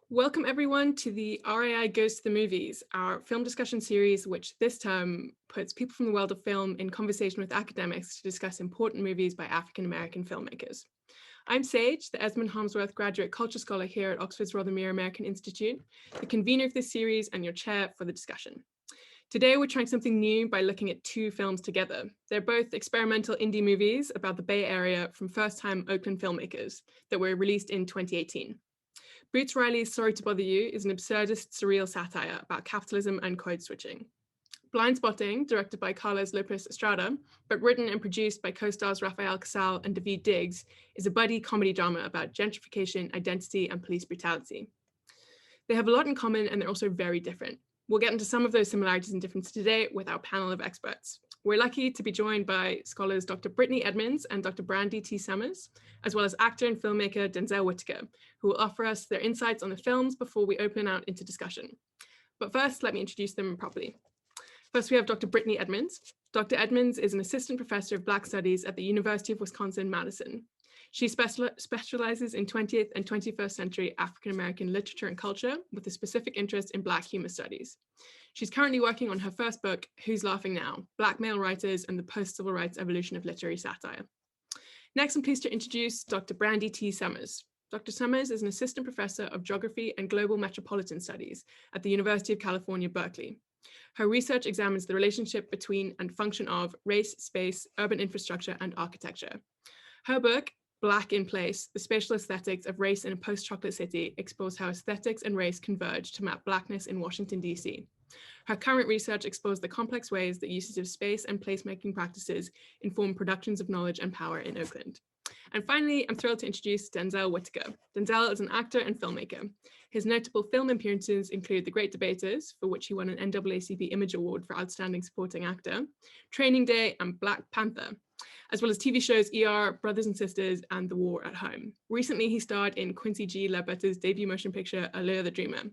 Welcome everyone to the RAI Goes to the Movies, our film discussion series, which this term puts people from the world of film in conversation with academics to discuss important movies by African-American filmmakers. I'm Sage, the Esmond Harmsworth Graduate Culture Scholar here at Oxford's Rothermere American Institute, the convener of this series and your chair for the discussion. Today, we're trying something new by looking at two films together. They're both experimental indie movies about the Bay Area from first-time Oakland filmmakers that were released in 2018. Boots Riley's Sorry to Bother You is an absurdist, surreal satire about capitalism and code switching. Blindspotting, directed by Carlos Lopez Estrada, but written and produced by co-stars Rafael, Casal, and David Diggs, is a buddy comedy drama about gentrification, identity, and police brutality. They have a lot in common, and they're also very different. We'll get into some of those similarities and differences today with our panel of experts. We're lucky to be joined by scholars Dr. Brittney Edmonds and Dr. Brandy T. Summers, as well as actor and filmmaker Denzel Whitaker, who will offer us their insights on the films before we open out into discussion. But first, let me introduce them properly. First, we have Dr. Brittney Edmonds. Dr. Edmonds is an assistant professor of Black Studies at the University of Wisconsin-Madison. She specializes in 20th and 21st century African-American literature and culture with a specific interest in Black humor studies. She's currently working on her first book, Who's Laughing Now? Black Male Writers and the Post-Civil Rights Evolution of Literary Satire. Next, I'm pleased to introduce Dr. Brandy T. Summers. Dr. Summers is an assistant professor of geography and global metropolitan studies at the University of California, Berkeley. Her research examines the relationship between and function of race, space, urban infrastructure, and architecture. Her book, Black in Place, The Spatial Aesthetics of Race in a Post-Chocolate City, explores how aesthetics and race converge to map Blackness in Washington, D.C. Her current research explores the complex ways that uses of space and placemaking practices inform productions of knowledge and power in Oakland. And finally, I'm thrilled to introduce Denzel Whitaker. Denzel is an actor and filmmaker. His notable film appearances include The Great Debaters, for which he won an NAACP Image Award for Outstanding Supporting Actor, Training Day, and Black Panther, as well as TV shows ER, Brothers and Sisters, and The War at Home. Recently, he starred in Quincy G. Ledbetter's debut motion picture, Allure the Dreamer.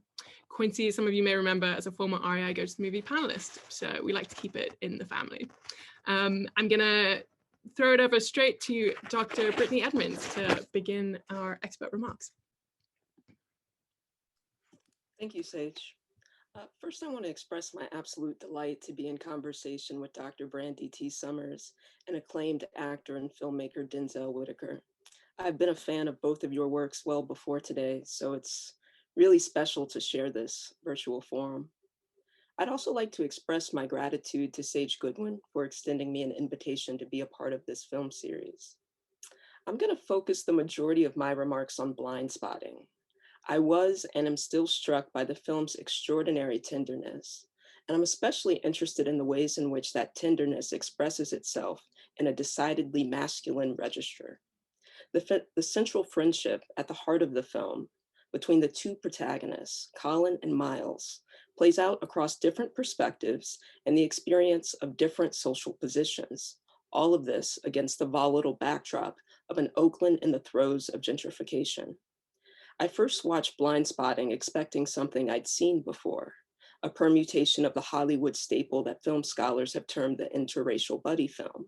Quincy, some of you may remember as a former RAI Goes to the Movie panelist, so we like to keep it in the family. I'm gonna throw it over straight to Dr. Brittney Edmonds to begin our expert remarks. Thank you, Sage. First, I want to express my absolute delight to be in conversation with Dr. Brandy T. Summers and acclaimed actor and filmmaker Denzel Whitaker. I've been a fan of both of your works well before today, so it's really special to share this virtual forum. I'd also like to express my gratitude to Sage Goodwin for extending me an invitation to be a part of this film series. I'm going to focus the majority of my remarks on Blindspotting. I was and am still struck by the film's extraordinary tenderness, and I'm especially interested in the ways in which that tenderness expresses itself in a decidedly masculine register. The central friendship at the heart of the film between the two protagonists, Colin and Miles, plays out across different perspectives and the experience of different social positions. All of this against the volatile backdrop of an Oakland in the throes of gentrification. I first watched Blindspotting expecting something I'd seen before, a permutation of the Hollywood staple that film scholars have termed the interracial buddy film.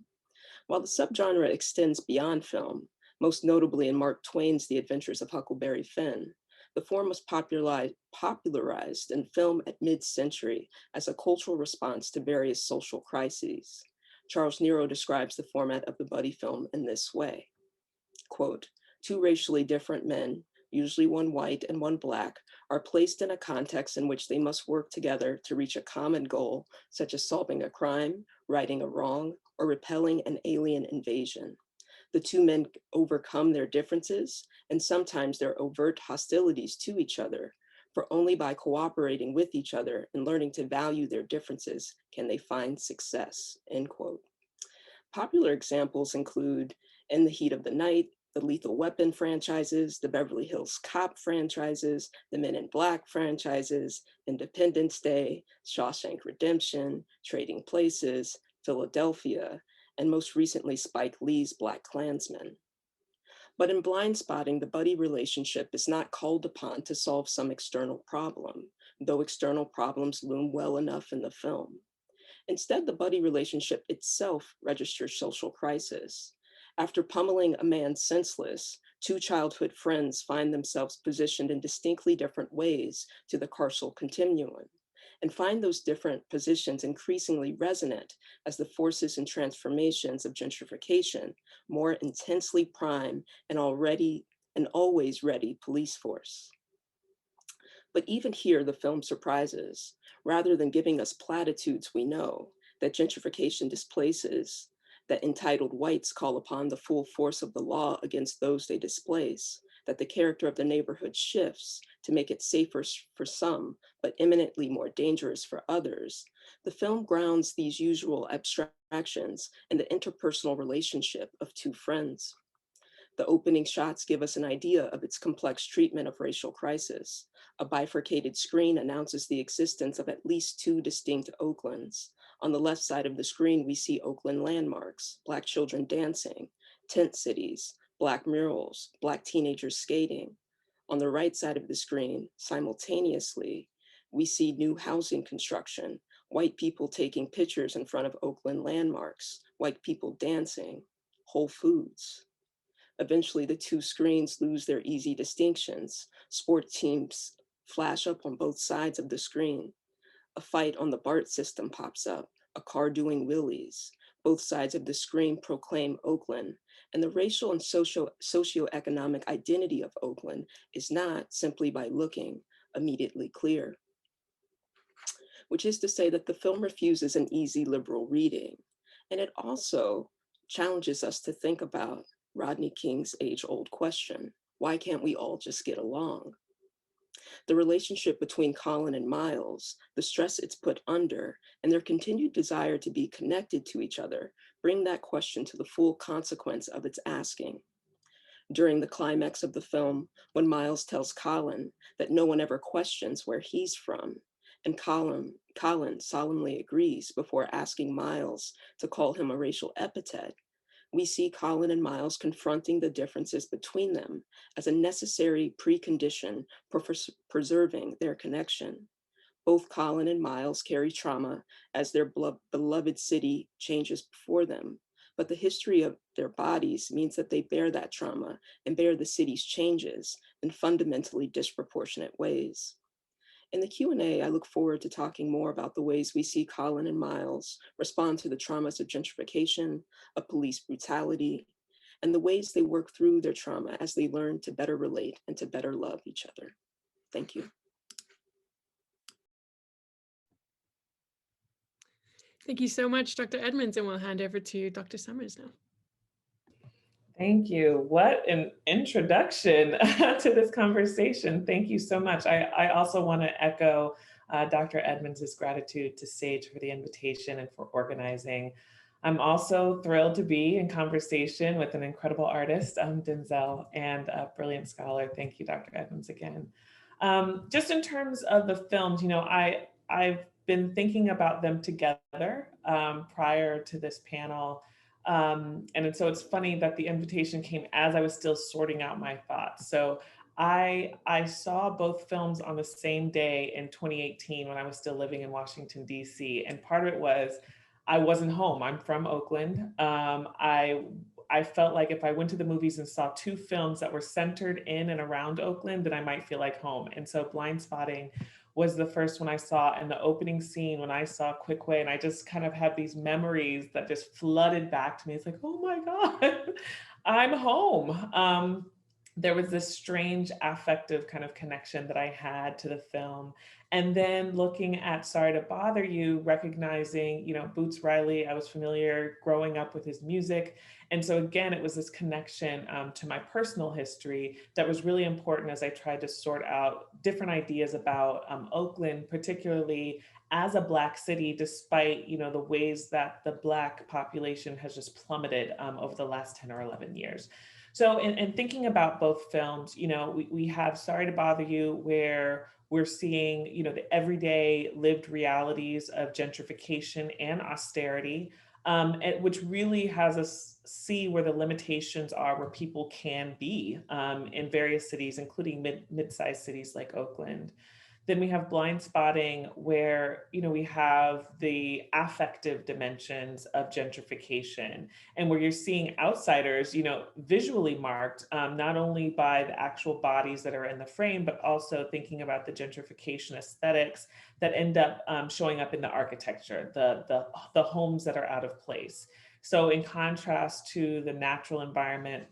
While the subgenre extends beyond film, most notably in Mark Twain's The Adventures of Huckleberry Finn, the form was popularized in film at mid-century as a cultural response to various social crises. Charles Nero describes the format of the buddy film in this way, quote, "Two racially different men, usually one white and one Black, are placed in a context in which they must work together to reach a common goal, such as solving a crime, righting a wrong, or repelling an alien invasion. The two men overcome their differences and sometimes their overt hostilities to each other, for only by cooperating with each other and learning to value their differences can they find success," end quote. Popular examples include In the Heat of the Night, the Lethal Weapon franchises, the Beverly Hills Cop franchises, the Men in Black franchises, Independence Day, Shawshank Redemption, Trading Places, Philadelphia, and most recently Spike Lee's BlacKkKlansman. But in Blindspotting, the buddy relationship is not called upon to solve some external problem, though external problems loom well enough in the film. Instead, the buddy relationship itself registers social crisis. After pummeling a man senseless, Two childhood friends find themselves positioned in distinctly different ways to the carceral continuum, and find those different positions increasingly resonant as the forces and transformations of gentrification more intensely prime an already and always ready police force. But even here, the film surprises. Rather than giving us platitudes we know, that gentrification displaces, that entitled whites call upon the full force of the law against those they displace, that the character of the neighborhood shifts to make it safer for some, but eminently more dangerous for others, the film grounds these usual abstractions in the interpersonal relationship of two friends. The opening shots give us an idea of its complex treatment of racial crisis. A bifurcated screen announces the existence of at least two distinct Oaklands. On the left side of the screen, we see Oakland landmarks, Black children dancing, tent cities, Black murals, Black teenagers skating. On the right side of the screen, simultaneously, we see new housing construction, white people taking pictures in front of Oakland landmarks, white people dancing, Whole Foods. Eventually, the two screens lose their easy distinctions. Sport teams flash up on both sides of the screen. A fight on the BART system pops up, a car doing wheelies. Both sides of the screen proclaim Oakland, and the racial and socioeconomic identity of Oakland is not simply by looking immediately clear, which is to say that the film refuses an easy liberal reading. And it also challenges us to think about Rodney King's age-old question: why can't we all just get along? The relationship between Colin and Miles, the stress it's put under, and their continued desire to be connected to each other bring that question to the full consequence of its asking. During the climax of the film, when Miles tells Colin that no one ever questions where he's from, and Colin solemnly agrees before asking Miles to call him a racial epithet, we see Colin and Miles confronting the differences between them as a necessary precondition for preserving their connection. Both Colin and Miles carry trauma as their beloved city changes before them, but the history of their bodies means that they bear that trauma and bear the city's changes in fundamentally disproportionate ways. In the Q&A, I look forward to talking more about the ways we see Colin and Miles respond to the traumas of gentrification, of police brutality, and the ways they work through their trauma as they learn to better relate and to better love each other. Thank you. Thank you so much, Dr. Edmonds, and we'll hand over to Dr. Summers now. Thank you. What an introduction to this conversation. Thank you so much. I also want to echo Dr. Edmonds' gratitude to SAGE for the invitation and for organizing. I'm also thrilled to be in conversation with an incredible artist, Denzel, and a brilliant scholar. Thank you, Dr. Edmonds, again. Just in terms of the films, you know, I've been thinking about them together prior to this panel. And so it's funny that the invitation came as I was still sorting out my thoughts. So I saw both films on the same day in 2018 when I was still living in Washington, D.C. And part of it was I wasn't home. I'm from Oakland. I felt like if I went to the movies and saw two films that were centered in and around Oakland, then I might feel like home. And so Blindspotting was the first one I saw, and the opening scene when I saw Quickway, and I just kind of had these memories that just flooded back to me. It's like, oh my God, I'm home. There was this strange affective kind of connection that I had to the film. And then looking at Sorry to Bother You, recognizing, you know, Boots Riley, I was familiar growing up with his music. And so again, it was this connection to my personal history that was really important as I tried to sort out different ideas about Oakland, particularly as a Black city, despite, you know, the ways that the Black population has just plummeted over the last 10 or 11 years. So in thinking about both films, you know, we have Sorry to Bother You, where we're seeing, you know, the everyday lived realities of gentrification and austerity, which really has us see where the limitations are, where people can be in various cities, including mid-sized cities like Oakland. Then we have Blindspotting, where, we have the affective dimensions of gentrification, and where you're seeing outsiders, visually marked, not only by the actual bodies that are in the frame, but also thinking about the gentrification aesthetics that end up showing up in the architecture, the homes that are out of place. So in contrast to the natural environment,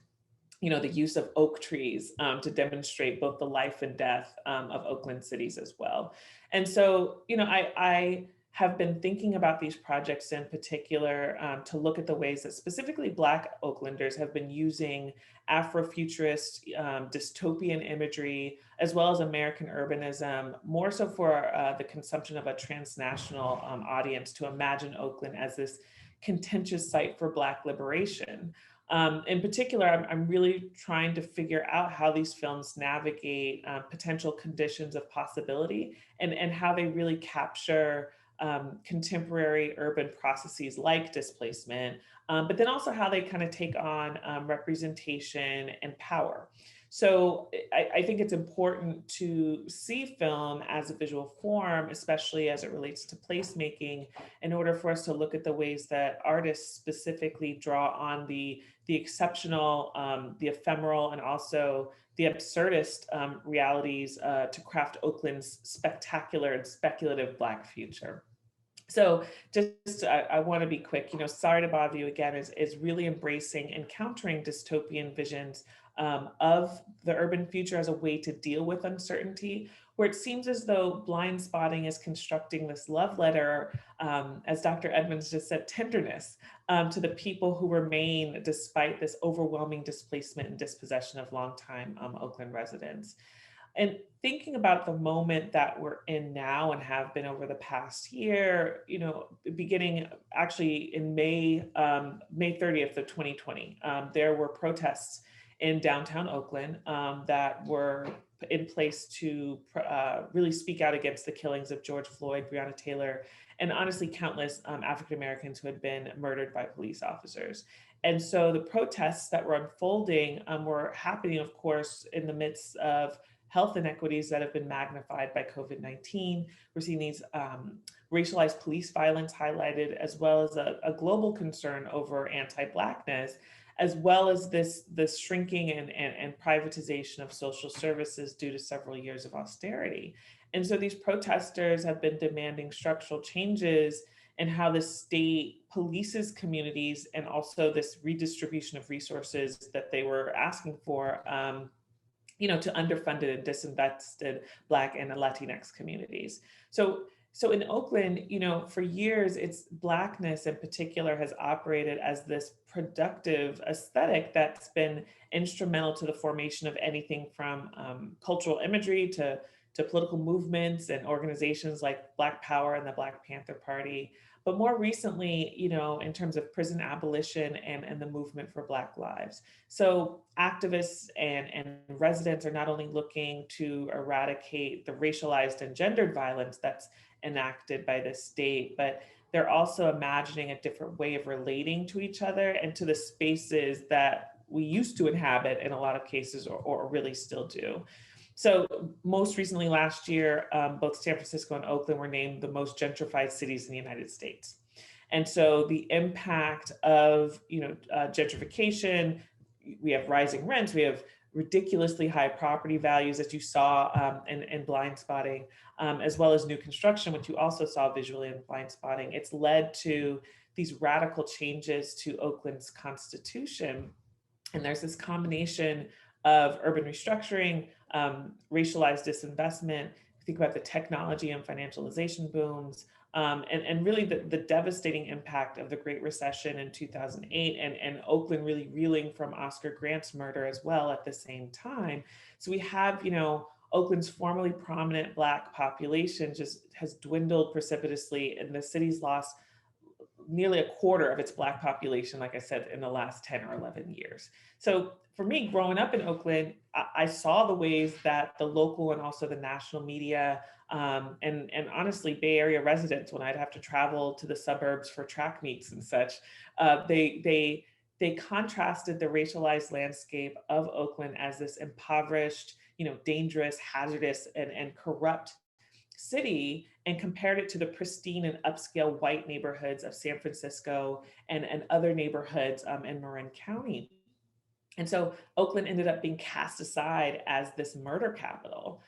the use of oak trees to demonstrate both the life and death of Oakland cities as well. And so, I have been thinking about these projects in particular to look at the ways that specifically Black Oaklanders have been using Afrofuturist dystopian imagery, as well as American urbanism, more so for the consumption of a transnational audience to imagine Oakland as this contentious site for Black liberation. In particular, I'm really trying to figure out how these films navigate potential conditions of possibility and how they really capture contemporary urban processes like displacement, but then also how they kind of take on representation and power. So I think it's important to see film as a visual form, especially as it relates to placemaking, in order for us to look at the ways that artists specifically draw on the exceptional, the ephemeral, and also the absurdist realities to craft Oakland's spectacular and speculative Black future. So I want to be quick, Sorry to Bother You Again is really embracing and countering dystopian visions of the urban future as a way to deal with uncertainty, where it seems as though Blindspotting is constructing this love letter, as Dr. Edmonds just said, tenderness to the people who remain despite this overwhelming displacement and dispossession of longtime Oakland residents. And thinking about the moment that we're in now and have been over the past year, beginning actually in May 30th of 2020, there were protests in downtown Oakland that were in place to really speak out against the killings of George Floyd, Breonna Taylor, and honestly countless African Americans who had been murdered by police officers. And so the protests that were unfolding were happening, of course, in the midst of health inequities that have been magnified by COVID-19. We're seeing these racialized police violence highlighted, as well as a global concern over anti-Blackness, as well as this shrinking and privatization of social services due to several years of austerity. And so these protesters have been demanding structural changes in how the state polices communities, and also this redistribution of resources that they were asking for to underfunded and disinvested Black and Latinx communities. So in Oakland, for years, its Blackness in particular has operated as this productive aesthetic that's been instrumental to the formation of anything from cultural imagery to political movements and organizations like Black Power and the Black Panther Party. But more recently, in terms of prison abolition and the movement for Black lives. So activists and residents are not only looking to eradicate the racialized and gendered violence that's enacted by the state, but they're also imagining a different way of relating to each other and to the spaces that we used to inhabit in a lot of cases, or really still do. So most recently last year, both San Francisco and Oakland were named the most gentrified cities in the United States. And so the impact of gentrification, we have rising rents, we have ridiculously high property values, as you saw in Blindspotting, as well as new construction, which you also saw visually in Blindspotting. It's led to these radical changes to Oakland's constitution. And there's this combination of urban restructuring, racialized disinvestment, think about the technology and financialization booms, and really the devastating impact of the Great Recession in 2008, and Oakland really reeling from Oscar Grant's murder as well at the same time. So we have, Oakland's formerly prominent Black population just has dwindled precipitously, and the city's lost nearly a quarter of its Black population, like I said, in the last 10 or 11 years. So for me, growing up in Oakland, I saw the ways that the local and also the national media and honestly, Bay Area residents, when I'd have to travel to the suburbs for track meets and such, they contrasted the racialized landscape of Oakland as this impoverished, dangerous, hazardous, and corrupt city and compared it to the pristine and upscale white neighborhoods of San Francisco and other neighborhoods in Marin County. And so Oakland ended up being cast aside as this murder capital.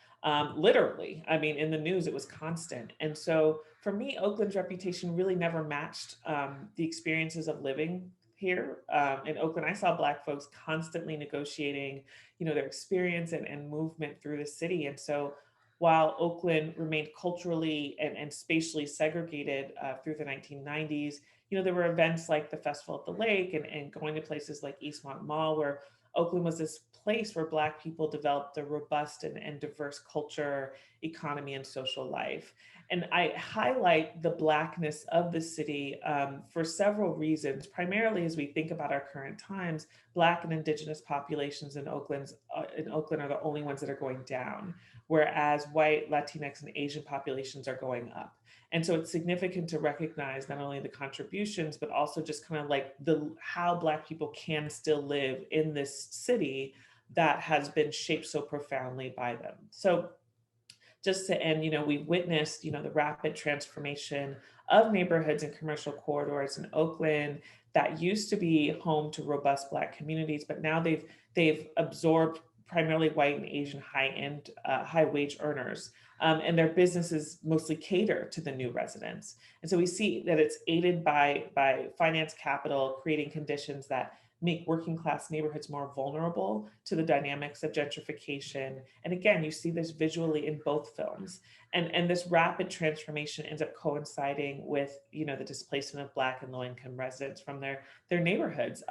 Literally, I mean, in the news, it was constant. And so for me, Oakland's reputation really never matched the experiences of living here. In Oakland, I saw Black folks constantly negotiating, their experience and movement through the city. And so while Oakland remained culturally and spatially segregated through the 1990s, there were events like the Festival at the Lake and going to places like Eastmont Mall, where Oakland was this place where Black people developed a robust and diverse culture, economy, and social life. And I highlight the Blackness of the city for several reasons, primarily as we think about our current times. Black and Indigenous populations in Oakland are the only ones that are going down, whereas white, Latinx, and Asian populations are going up. And so it's significant to recognize not only the contributions, but also just kind of like how Black people can still live in this city that has been shaped so profoundly by them. So just to end, we witnessed, the rapid transformation of neighborhoods and commercial corridors in Oakland that used to be home to robust Black communities, but now they've absorbed primarily white and Asian high-end, high-wage earners. And their businesses mostly cater to the new residents. And so we see that it's aided by finance capital, creating conditions that make working class neighborhoods more vulnerable to the dynamics of gentrification. And again, you see this visually in both films. And this rapid transformation ends up coinciding with, the displacement of Black and low-income residents from their neighborhoods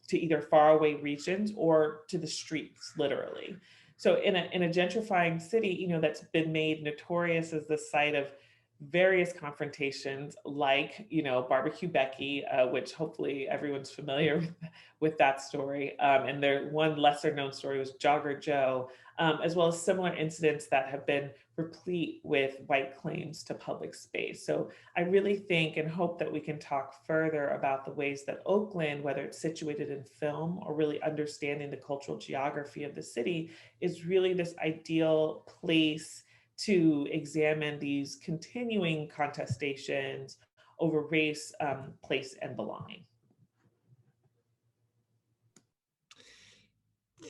to either faraway regions or to the streets, literally. So in a gentrifying city, that's been made notorious as the site of various confrontations, like, Barbecue Becky, which hopefully everyone's familiar with that story. And their one lesser known story was Jogger Joe, as well as similar incidents that have been replete with white claims to public space. So I really think and hope that we can talk further about the ways that Oakland, whether it's situated in film or really understanding the cultural geography of the city, is really this ideal place to examine these continuing contestations over race, place, and belonging.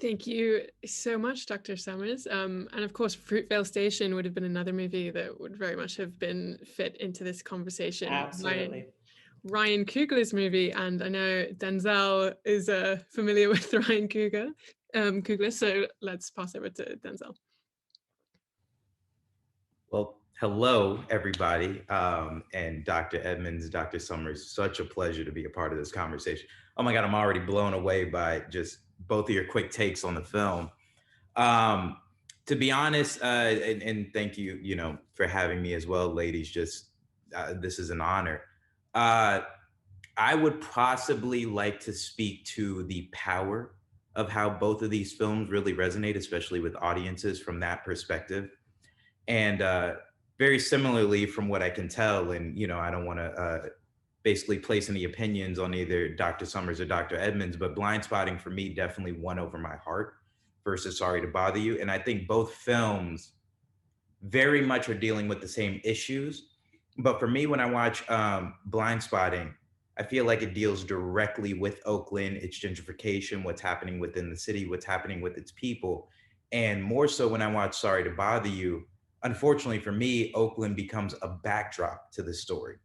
Thank you so much, Dr. Summers. And of course, Fruitvale Station would have been another movie that would very much have been fit into this conversation. Absolutely. Ryan Coogler's movie, and I know Denzel is familiar with Ryan Coogler, so let's pass over to Denzel. Well, hello, everybody, and Dr. Edmonds, Dr. Summers, such a pleasure to be a part of this conversation. Oh my God, I'm already blown away by just both of your quick takes on the film. To be honest, and thank you, for having me as well, ladies, just this is an honor. I would possibly like to speak to the power of how both of these films really resonate, especially with audiences from that perspective. And very similarly, from what I can tell, and I don't want to basically place any opinions on either Dr. Summers or Dr. Edmonds, but Blindspotting for me definitely won over my heart versus Sorry to Bother You. And I think both films very much are dealing with the same issues. But for me, when I watch Blindspotting, I feel like it deals directly with Oakland, its gentrification, what's happening within the city, what's happening with its people. And more so when I watch Sorry to Bother You, unfortunately for me, Oakland becomes a backdrop to the story,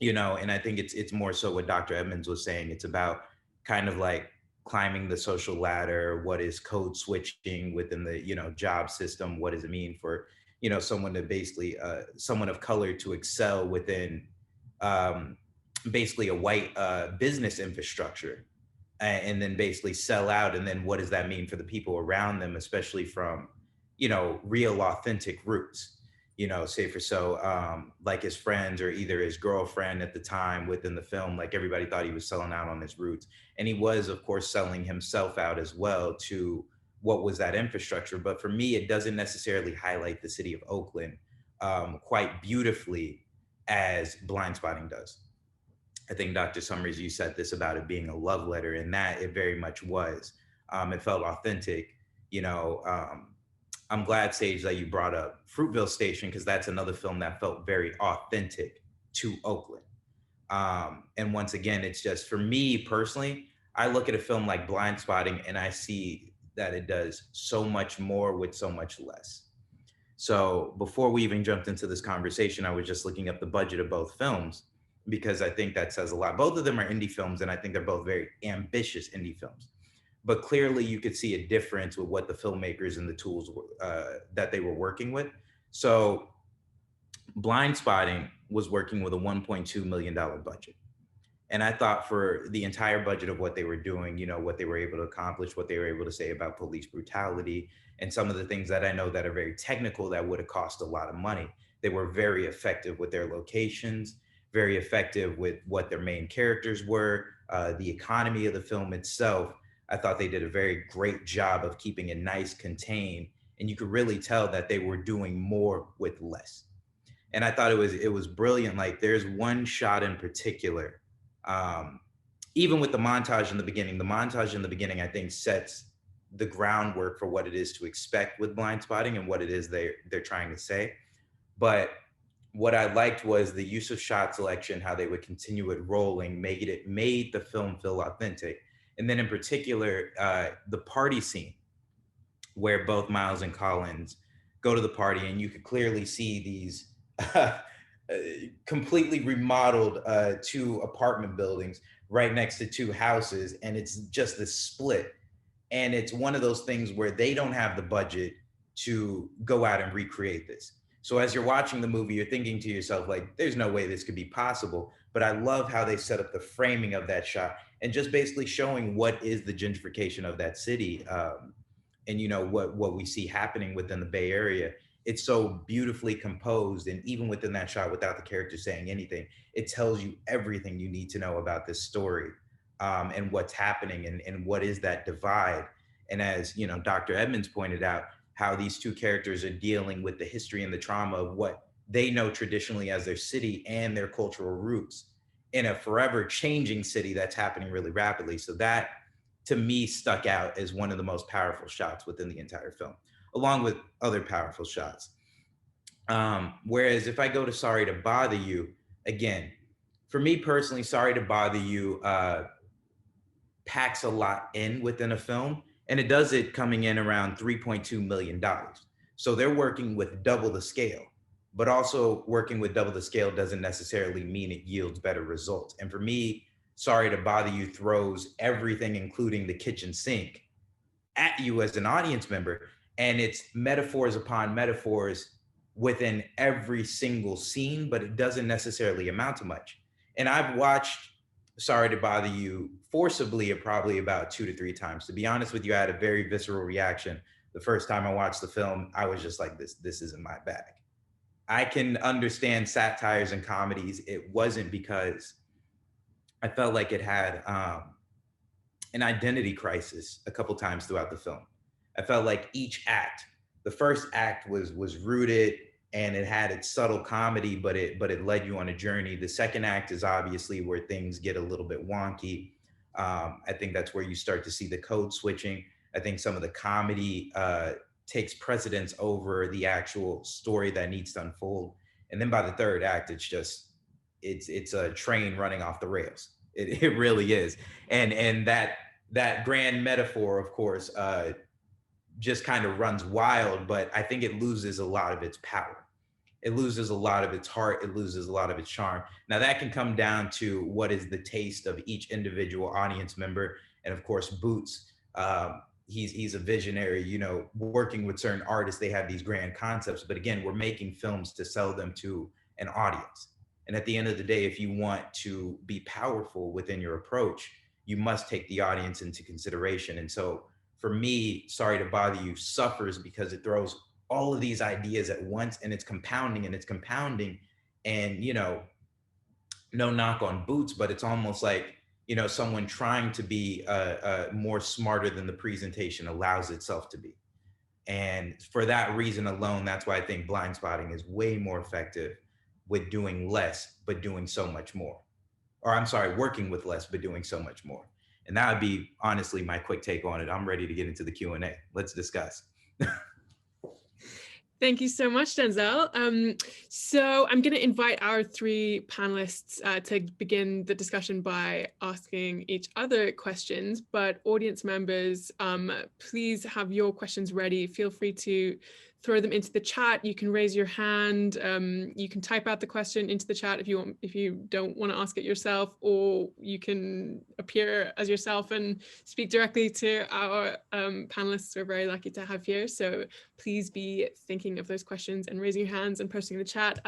and I think it's more so what Dr. Edmonds was saying. It's about kind of like climbing the social ladder. What is code switching within the, job system? What does it mean for, someone to basically, someone of color to excel within basically a white business infrastructure and then basically sell out. And then what does that mean for the people around them, especially from, real authentic roots, say for so like his friends or either his girlfriend at the time within the film, like everybody thought he was selling out on his roots. And he was, of course, selling himself out as well to what was that infrastructure. But for me, it doesn't necessarily highlight the city of Oakland quite beautifully as Blindspotting does. I think Dr. Summers, you said this about it being a love letter, and that it very much was. It felt authentic, I'm glad, Sage, that you brought up Fruitville Station, because that's another film that felt very authentic to Oakland. And once again, it's just, for me personally, I look at a film like Blindspotting and I see that it does so much more with so much less. So before we even jumped into this conversation, I was just looking up the budget of both films, because I think that says a lot. Both of them are indie films, and I think they're both very ambitious indie films. But clearly you could see a difference with what the filmmakers and the tools that they were working with. So Blindspotting was working with a $1.2 million budget. And I thought for the entire budget of what they were doing, you know, what they were able to accomplish, what they were able to say about police brutality, and some of the things that I know that are very technical that would have cost a lot of money, they were very effective with their locations, very effective with what their main characters were, the economy of the film itself. I thought they did a very great job of keeping it nice, contained, and you could really tell that they were doing more with less. And I thought it was brilliant. Like, there's one shot in particular, even with the montage in the beginning, I think sets the groundwork for what it is to expect with Blindspotting and what it is they're trying to say. But what I liked was the use of shot selection, how they would continue it rolling, made the film feel authentic. And then in particular, the party scene where both Miles and Collins go to the party, and you could clearly see these completely remodeled 2 apartment buildings right next to 2 houses, and it's just this split. And it's one of those things where they don't have the budget to go out and recreate this. So as you're watching the movie, you're thinking to yourself, like, there's no way this could be possible. But I love how they set up the framing of that shot and just basically showing what is the gentrification of that city, and you know what we see happening within the Bay Area. It's so beautifully composed, and even within that shot, without the character saying anything, it tells you everything you need to know about this story, and what's happening, and what is that divide. And as you know, Dr. Edmonds pointed out, how these 2 characters are dealing with the history and the trauma of what they know traditionally as their city and their cultural roots in a forever changing city that's happening really rapidly. So that, to me, stuck out as one of the most powerful shots within the entire film, along with other powerful shots. Whereas if I go to Sorry to Bother You, again, for me personally, Sorry to Bother You packs a lot in within a film, and it does it coming in around $3.2 million. So they're working with double the scale, but also working with double the scale doesn't necessarily mean it yields better results. And for me, Sorry to Bother You throws everything, including the kitchen sink, at you as an audience member. And it's metaphors upon metaphors within every single scene, but it doesn't necessarily amount to much. And I've watched Sorry to Bother You forcibly probably about 2 to 3 times. To be honest with you, I had a very visceral reaction. The first time I watched the film, I was just like, this isn't my bag. I can understand satires and comedies. It wasn't, because I felt like it had an identity crisis a couple times throughout the film. I felt like each act, the first act was rooted and it had its subtle comedy, but it led you on a journey. The second act is obviously where things get a little bit wonky. I think that's where you start to see the code switching. I think some of the comedy takes precedence over the actual story that needs to unfold. And then by the third act, it's a train running off the rails. It really is. And that grand metaphor, of course, just kind of runs wild, but I think it loses a lot of its power. It loses a lot of its heart. It loses a lot of its charm. Now that can come down to what is the taste of each individual audience member. And of course, Boots, he's a visionary, you know, working with certain artists, they have these grand concepts, but again, we're making films to sell them to an audience. And at the end of the day, if you want to be powerful within your approach, you must take the audience into consideration. And so for me, Sorry to Bother You suffers because it throws all of these ideas at once, and it's compounding. And, you know, no knock on Boots, but it's almost like, you know, someone trying to be more smarter than the presentation allows itself to be. And for that reason alone, that's why I think Blindspotting is way more effective with doing less, but doing so much more. Or I'm sorry, working with less, but doing so much more. And that would be honestly my quick take on it. I'm ready to get into the Q&A. Let's discuss. Thank you so much, Denzel. So I'm going to invite our three panelists to begin the discussion by asking each other questions, but audience members, please have your questions ready. Feel free to throw them into the chat. You can raise your hand. You can type out the question into the chat if you don't want to ask it yourself, or you can appear as yourself and speak directly to our panelists we're very lucky to have here. So please be thinking of those questions and raising your hands and posting in the chat.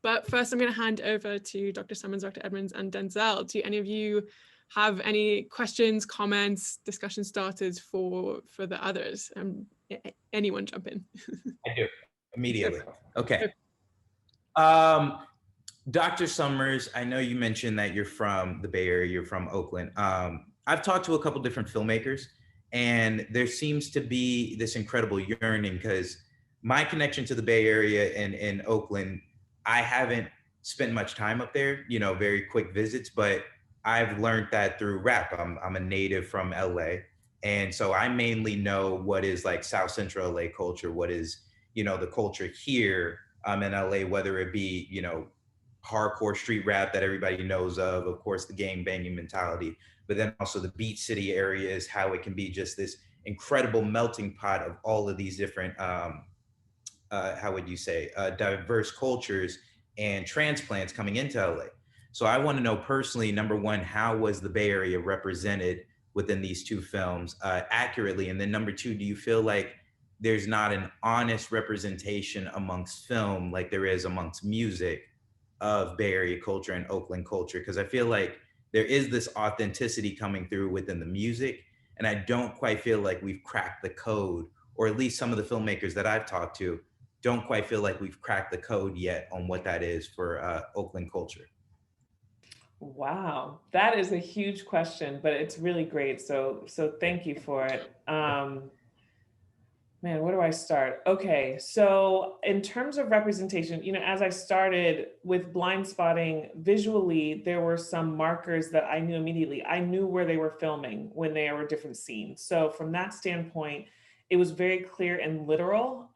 But first, I'm going to hand over to Dr. Summers, Dr. Edmonds, and Denzel. Do any of you have any questions, comments, discussion starters for the others? Anyone jump in? I do, immediately. Okay. Okay. Dr. Summers, I know you mentioned that you're from the Bay Area, you're from Oakland. I've talked to a couple different filmmakers, and there seems to be this incredible yearning, because my connection to the Bay Area and Oakland, I haven't spent much time up there, very quick visits, but I've learned that through rap. I'm a native from LA. And so I mainly know what is like South Central LA culture, what is, the culture here in LA, whether it be, hardcore street rap that everybody knows of course, the gang banging mentality, but then also the beach city areas, how it can be just this incredible melting pot of all of these different, how would you say, diverse cultures and transplants coming into LA. So I want to know personally, number one, how was the Bay Area represented within these two films accurately? And then number two, do you feel like there's not an honest representation amongst film like there is amongst music of Bay Area culture and Oakland culture? Because I feel like there is this authenticity coming through within the music, and I don't quite feel like we've cracked the code, or at least some of the filmmakers that I've talked to don't quite feel like we've cracked the code yet on what that is for Oakland culture. Wow, that is a huge question, but it's really great. So thank you for it. Man, where do I start? Okay, so in terms of representation, as I started with Blindspotting, visually, there were some markers that I knew immediately. I knew where they were filming when they were different scenes. So from that standpoint, it was very clear and literal,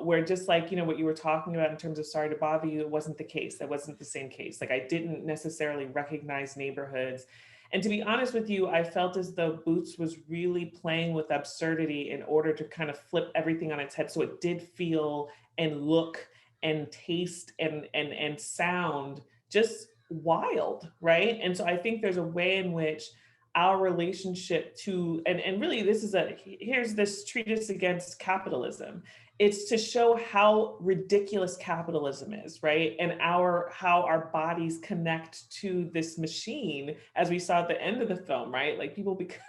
where just like, what you were talking about in terms of Sorry to Bother You, it wasn't the case. That wasn't the same case. Like I didn't necessarily recognize neighborhoods. And to be honest with you, I felt as though Boots was really playing with absurdity in order to kind of flip everything on its head. So it did feel and look and taste and sound just wild, right? And so I think there's a way in which our relationship to, and really here's this treatise against capitalism. It's to show how ridiculous capitalism is, right? And how our bodies connect to this machine, as we saw at the end of the film, right? Like people become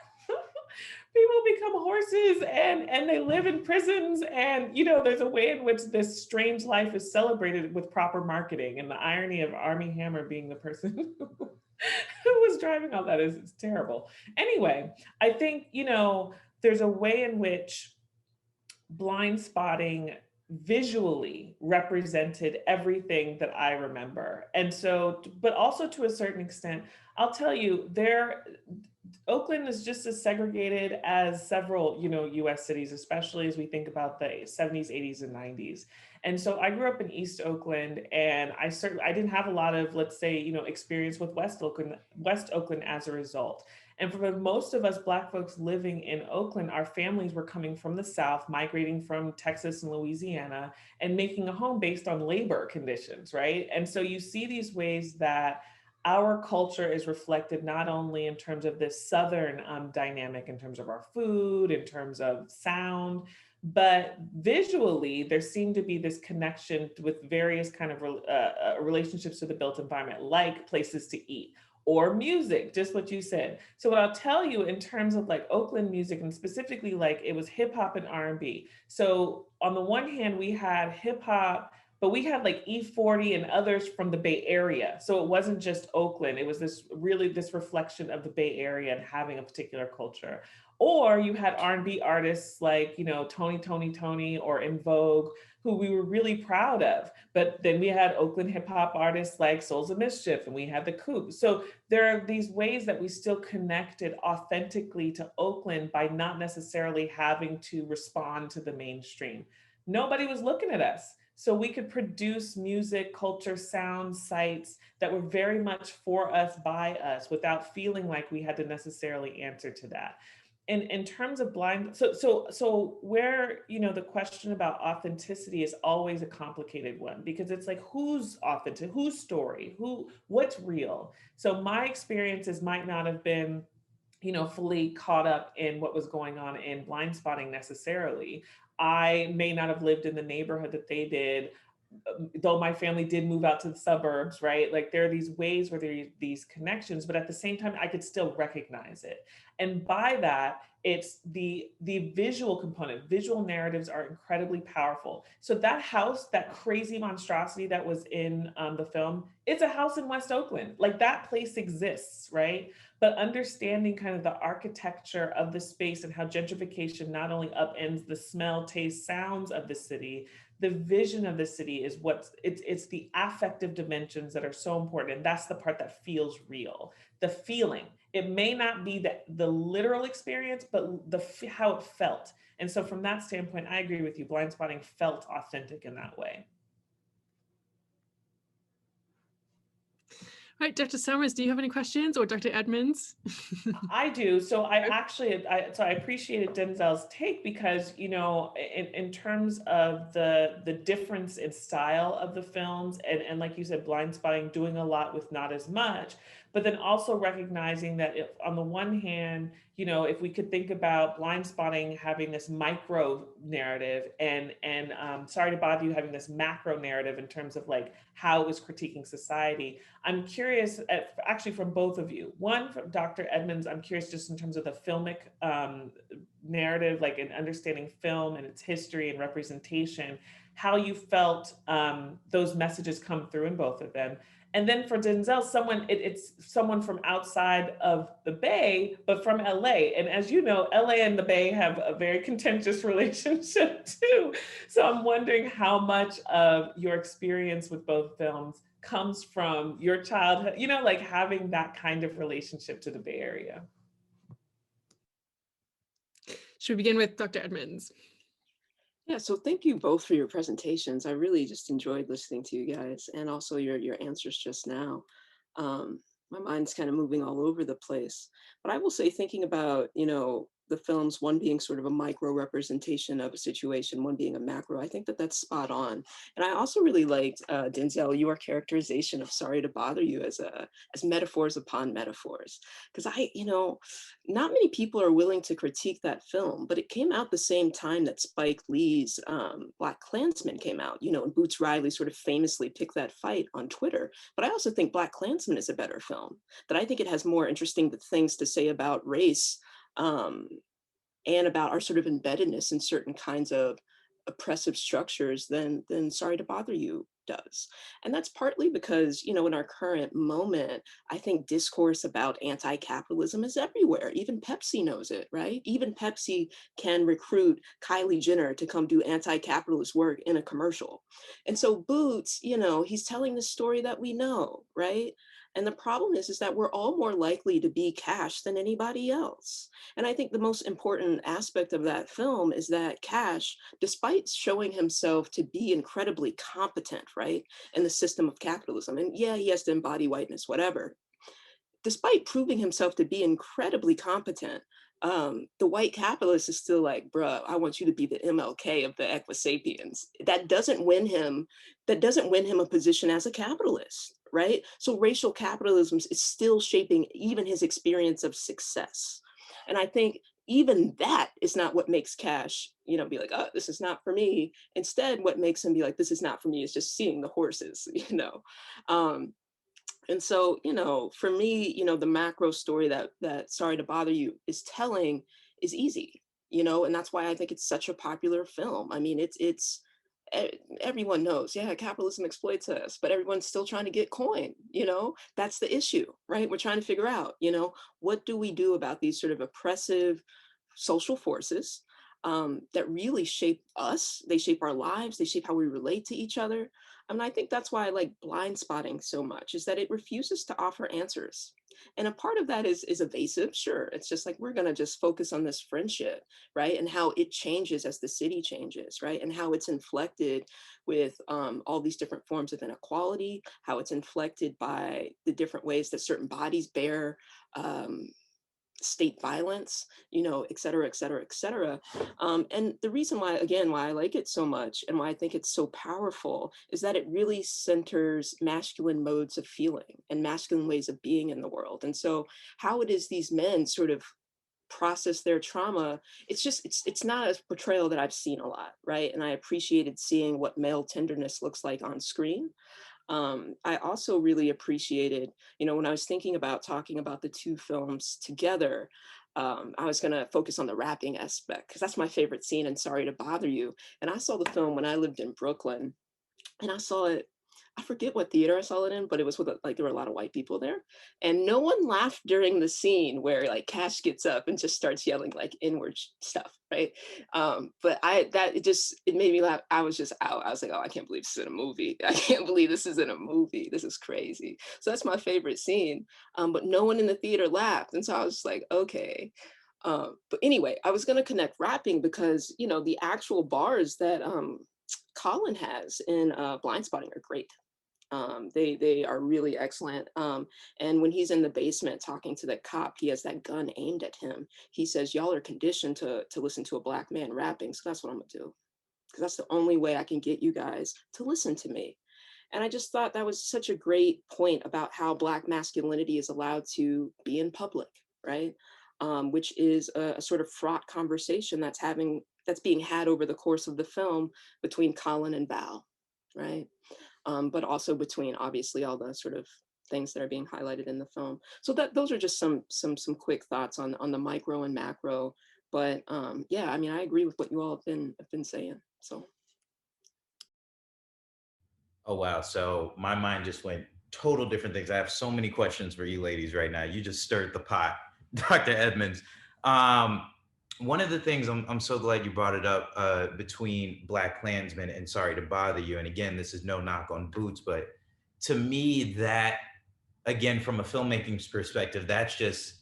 horses and they live in prisons, and there's a way in which this strange life is celebrated with proper marketing. And the irony of Armie Hammer being the person who was driving all that is terrible. Anyway, I think, there's a way in which Blindspotting visually represented everything that I remember. And so, but also to a certain extent, I'll tell you, Oakland is just as segregated as several, US cities, especially as we think about the 70s, 80s, and 90s. And so I grew up in East Oakland, and I didn't have a lot of, let's say, experience with West Oakland as a result. And for most of us Black folks living in Oakland, our families were coming from the South, migrating from Texas and Louisiana, and making a home based on labor conditions, right? And so you see these ways that our culture is reflected not only in terms of this Southern dynamic, in terms of our food, in terms of sound, but visually, there seemed to be this connection with various kind of relationships to the built environment, like places to eat or music, just what you said. So what I'll tell you in terms of like Oakland music, and specifically like it was hip hop and R&B. So on the one hand, we had hip hop, but we had like E40 and others from the Bay Area. So it wasn't just Oakland. It was this reflection of the Bay Area and having a particular culture. Or you had R&B artists like, Tony or In Vogue, who we were really proud of. But then we had Oakland hip hop artists like Souls of Mischief, and we had the Coupe. So there are these ways that we still connected authentically to Oakland by not necessarily having to respond to the mainstream. nobody was looking at us. So we could produce music, culture, sound, sites that were very much for us, by us, without feeling like we had to necessarily answer to that. And in terms of so where, the question about authenticity is always a complicated one, because it's like, who's authentic, whose story, what's real? So my experiences might not have been, fully caught up in what was going on in Blindspotting necessarily. I may not have lived in the neighborhood that they did, though my family did move out to the suburbs, right? Like, there are these ways where there are these connections, but at the same time, I could still recognize it. And by that, it's the visual component. Visual narratives are incredibly powerful. So that house, that crazy monstrosity that was in the film, it's a house in West Oakland. Like, that place exists, right? But understanding kind of the architecture of the space and how gentrification not only upends the smell, taste, sounds of the city, the vision of the city is it's the affective dimensions that are so important. And that's the part that feels real. The feeling, it may not be the literal experience, but how it felt. And so from that standpoint, I agree with you. Blindspotting felt authentic in that way. All right, Dr. Summers, do you have any questions, or Dr. Edmonds? I do. So I appreciated Denzel's take, because, in terms of the difference in style of the films, and like you said, Blindspotting doing a lot with not as much, but then also recognizing that if, on the one hand, if we could think about Blindspotting having this micro narrative, and Sorry to Bother You having this macro narrative in terms of like how it was critiquing society. I'm curious, actually, from both of you. One, from Dr. Edmonds, I'm curious just in terms of the filmic narrative, like in understanding film and its history and representation, how you felt those messages come through in both of them. And then for Denzel, it's someone from outside of the Bay, but from LA. And as you know, LA and the Bay have a very contentious relationship too. So I'm wondering how much of your experience with both films comes from your childhood, like having that kind of relationship to the Bay Area. Should we begin with Dr. Edmonds? Yeah, so thank you both for your presentations. I really just enjoyed listening to you guys, and also your answers just now. My mind's kind of moving all over the place. But I will say, thinking about, the films, one being sort of a micro representation of a situation, one being a macro, I think that that's spot on. And I also really liked, Denzel, your characterization of Sorry to Bother You as metaphors upon metaphors. Because not many people are willing to critique that film, but it came out the same time that Spike Lee's Black Klansman came out, and Boots Riley sort of famously picked that fight on Twitter. But I also think Black Klansman is a better film, that I think it has more interesting things to say about race, and about our sort of embeddedness in certain kinds of oppressive structures than Sorry to Bother You does. And that's partly because, in our current moment, I think discourse about anti-capitalism is everywhere. Even Pepsi knows it, right? Even Pepsi can recruit Kylie Jenner to come do anti-capitalist work in a commercial. And so Boots, he's telling the story that we know, right? And the problem is that we're all more likely to be Cash than anybody else. And I think the most important aspect of that film is that Cash, despite showing himself to be incredibly competent, right, in the system of capitalism, and yeah, he has to embody whiteness, whatever, despite proving himself to be incredibly competent, the white capitalist is still like, bruh, I want you to be the MLK of the Equisapiens. That doesn't win him a position as a capitalist, right? So racial capitalism is still shaping even his experience of success. And I think even that is not what makes Cash, be like, oh, this is not for me. Instead, what makes him be like, this is not for me is just seeing the horses, And so, for me, the macro story that Sorry to Bother You is telling is easy, and that's why I think it's such a popular film. I mean, it's everyone knows, yeah, capitalism exploits us, but everyone's still trying to get coin, that's the issue, right? We're trying to figure out, what do we do about these sort of oppressive social forces that really shape us? They shape our lives, they shape how we relate to each other. And I think that's why I like Blindspotting so much, is that it refuses to offer answers. And a part of that is evasive, sure. It's just like, we're gonna just focus on this friendship, right? And how it changes as the city changes, right? And how it's inflected with all these different forms of inequality, how it's inflected by the different ways that certain bodies bear um, state violence, you know, et cetera, et cetera, et cetera. And the reason why, again, why I like it so much and why I think it's so powerful is that it really centers masculine modes of feeling and masculine ways of being in the world. And so how it is these men sort of process their trauma, it's not a portrayal that I've seen a lot, right? And I appreciated seeing what male tenderness looks like on screen. I also really appreciated, you know, when I was thinking about talking about the two films together, I was going to focus on the rapping aspect because that's my favorite scene in Sorry to Bother You. And I saw the film when I lived in Brooklyn, and I saw it, I forget what theater I saw it in, but it was with like there were a lot of white people there, and no one laughed during the scene where like Cash gets up and just starts yelling like inward stuff, right? But it made me laugh. I was just out. I was like, oh, I can't believe this is in a movie. I can't believe this is in a movie. This is crazy. So that's my favorite scene. But no one in the theater laughed, and so I was just like, okay. But anyway, I was gonna connect rapping because you know the actual bars that Colin has in Blindspotting are great. They are really excellent. And when he's in the basement talking to the cop, he has that gun aimed at him. He says, "Y'all are conditioned to listen to a black man rapping, so that's what I'm gonna do, because that's the only way I can get you guys to listen to me." And I just thought that was such a great point about how Black masculinity is allowed to be in public, right? Which is a sort of fraught conversation that's being had over the course of the film between Colin and Val, right? But also between obviously all the sort of things that are being highlighted in the film. So that those are just some quick thoughts on the micro and macro. But yeah, I mean, I agree with what you all have been saying. So. Oh, wow. So my mind just went total different things. I have so many questions for you ladies right now. You just stirred the pot, Dr. Edmonds. Um, One of the things I'm so glad you brought it up between Black Klansmen and Sorry to Bother You. And again, this is no knock on Boots, but to me, that, again, from a filmmaking perspective, that's just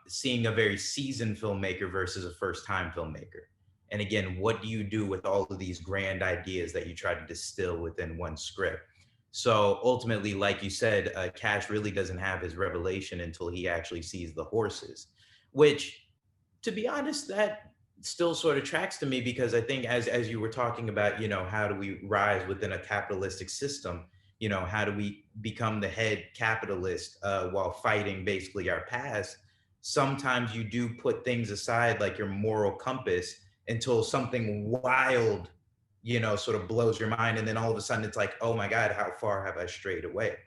seeing a very seasoned filmmaker versus a first time filmmaker. And again, what do you do with all of these grand ideas that you try to distill within one script? So ultimately, like you said, Cash really doesn't have his revelation until he actually sees the horses, which, to be honest, that still sort of tracks to me, because I think as you were talking about, you know, how do we rise within a capitalistic system? You know, how do we become the head capitalist while fighting basically our past? Sometimes you do put things aside, like your moral compass, until something wild, you know, sort of blows your mind. And then all of a sudden it's like, oh my God, how far have I strayed away?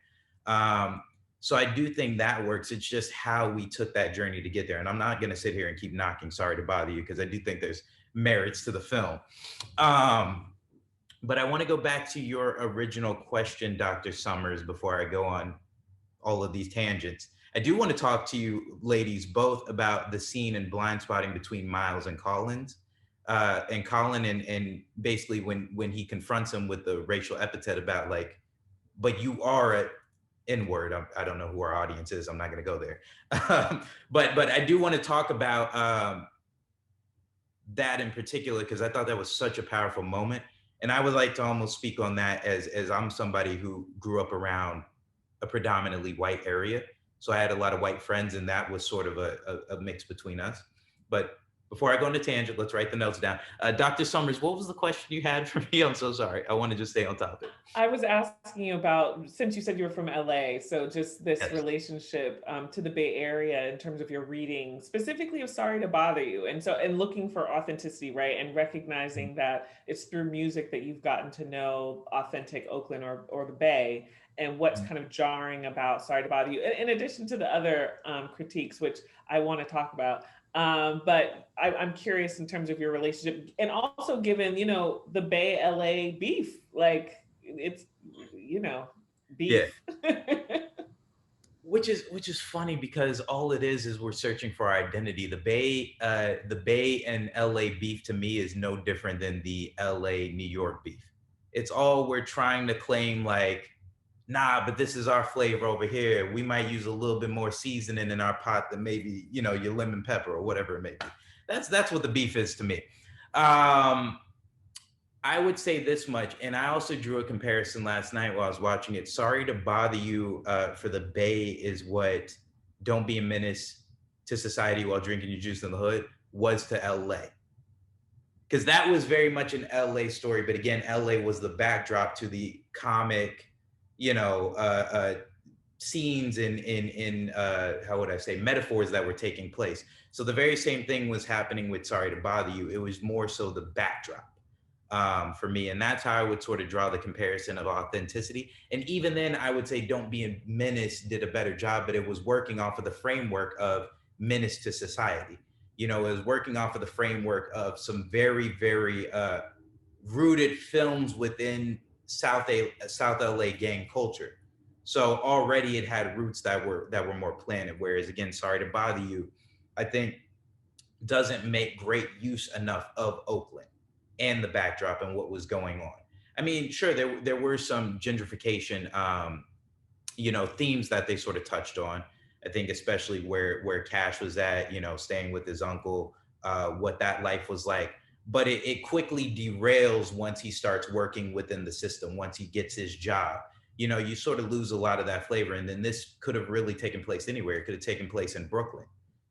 Um, so I do think that works. It's just how we took that journey to get there. And I'm not going to sit here and keep knocking Sorry to Bother You, because I do think there's merits to the film. But I want to go back to your original question, Dr. Summers, before I go on all of these tangents. I do want to talk to you ladies both about the scene in Blindspotting between Miles and Collins. And Colin, and basically when he confronts him with the racial epithet about like, but you are an N-word. I don't know who our audience is. I'm not going to go there. But I do want to talk about that in particular, because I thought that was such a powerful moment. And I would like to almost speak on that as I'm somebody who grew up around a predominantly white area. So I had a lot of white friends, and that was sort of a mix between us. But before I go into tangent, let's write the notes down. Dr. Summers, what was the question you had for me? I'm so sorry. I want to just stay on topic. I was asking you about, since you said you were from LA, so just this Yes. relationship to the Bay Area in terms of your reading, specifically of Sorry to Bother You. And looking for authenticity, right? And recognizing that it's through music that you've gotten to know authentic Oakland or the Bay, and what's kind of jarring about Sorry to Bother You, in addition to the other critiques, which I want to talk about. But I'm curious in terms of your relationship, and also given, you know, the Bay LA beef, like it's, you know, beef. Yeah. Which is funny, because all it is we're searching for our identity. The Bay and LA beef to me is no different than the LA New York beef. It's all we're trying to claim like, nah, but this is our flavor over here. We might use a little bit more seasoning in our pot than maybe, you know, your lemon pepper or whatever it may be. That's what the beef is to me. I would say this much, and I also drew a comparison last night while I was watching it. Sorry to Bother You for the Bay is what Don't Be a Menace to Society While Drinking Your Juice in the Hood was to LA. Because that was very much an LA story, but again, LA was the backdrop to the comic, you know, scenes in how would I say, metaphors that were taking place. So the very same thing was happening with Sorry to Bother You. It was more so the backdrop for me. And that's how I would sort of draw the comparison of authenticity. And even then I would say Don't Be a Menace did a better job, but it was working off of the framework of menace to society. You know, it was working off of the framework of some very, very rooted films within South LA gang culture. So already it had roots that were more planted. Whereas again, Sorry to Bother You, I think doesn't make great use enough of Oakland and the backdrop and what was going on. I mean, sure, there were some gentrification, you know, themes that they sort of touched on. I think especially where Cash was at, you know, staying with his uncle, what that life was like. But it quickly derails once he starts working within the system, once he gets his job. You know, you sort of lose a lot of that flavor. And then this could have really taken place anywhere. It could have taken place in Brooklyn,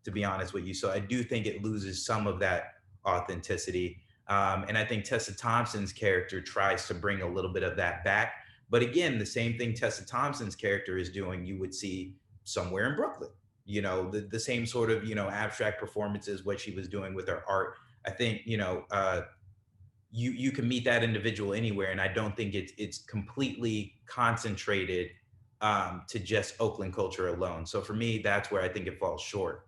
to be honest with you. So I do think it loses some of that authenticity. And I think Tessa Thompson's character tries to bring a little bit of that back. But again, the same thing Tessa Thompson's character is doing, you would see somewhere in Brooklyn. You know, the same sort of, you know, abstract performances, what she was doing with her art. I think, you know, you can meet that individual anywhere. And I don't think it's completely concentrated to just Oakland culture alone. So for me, that's where I think it falls short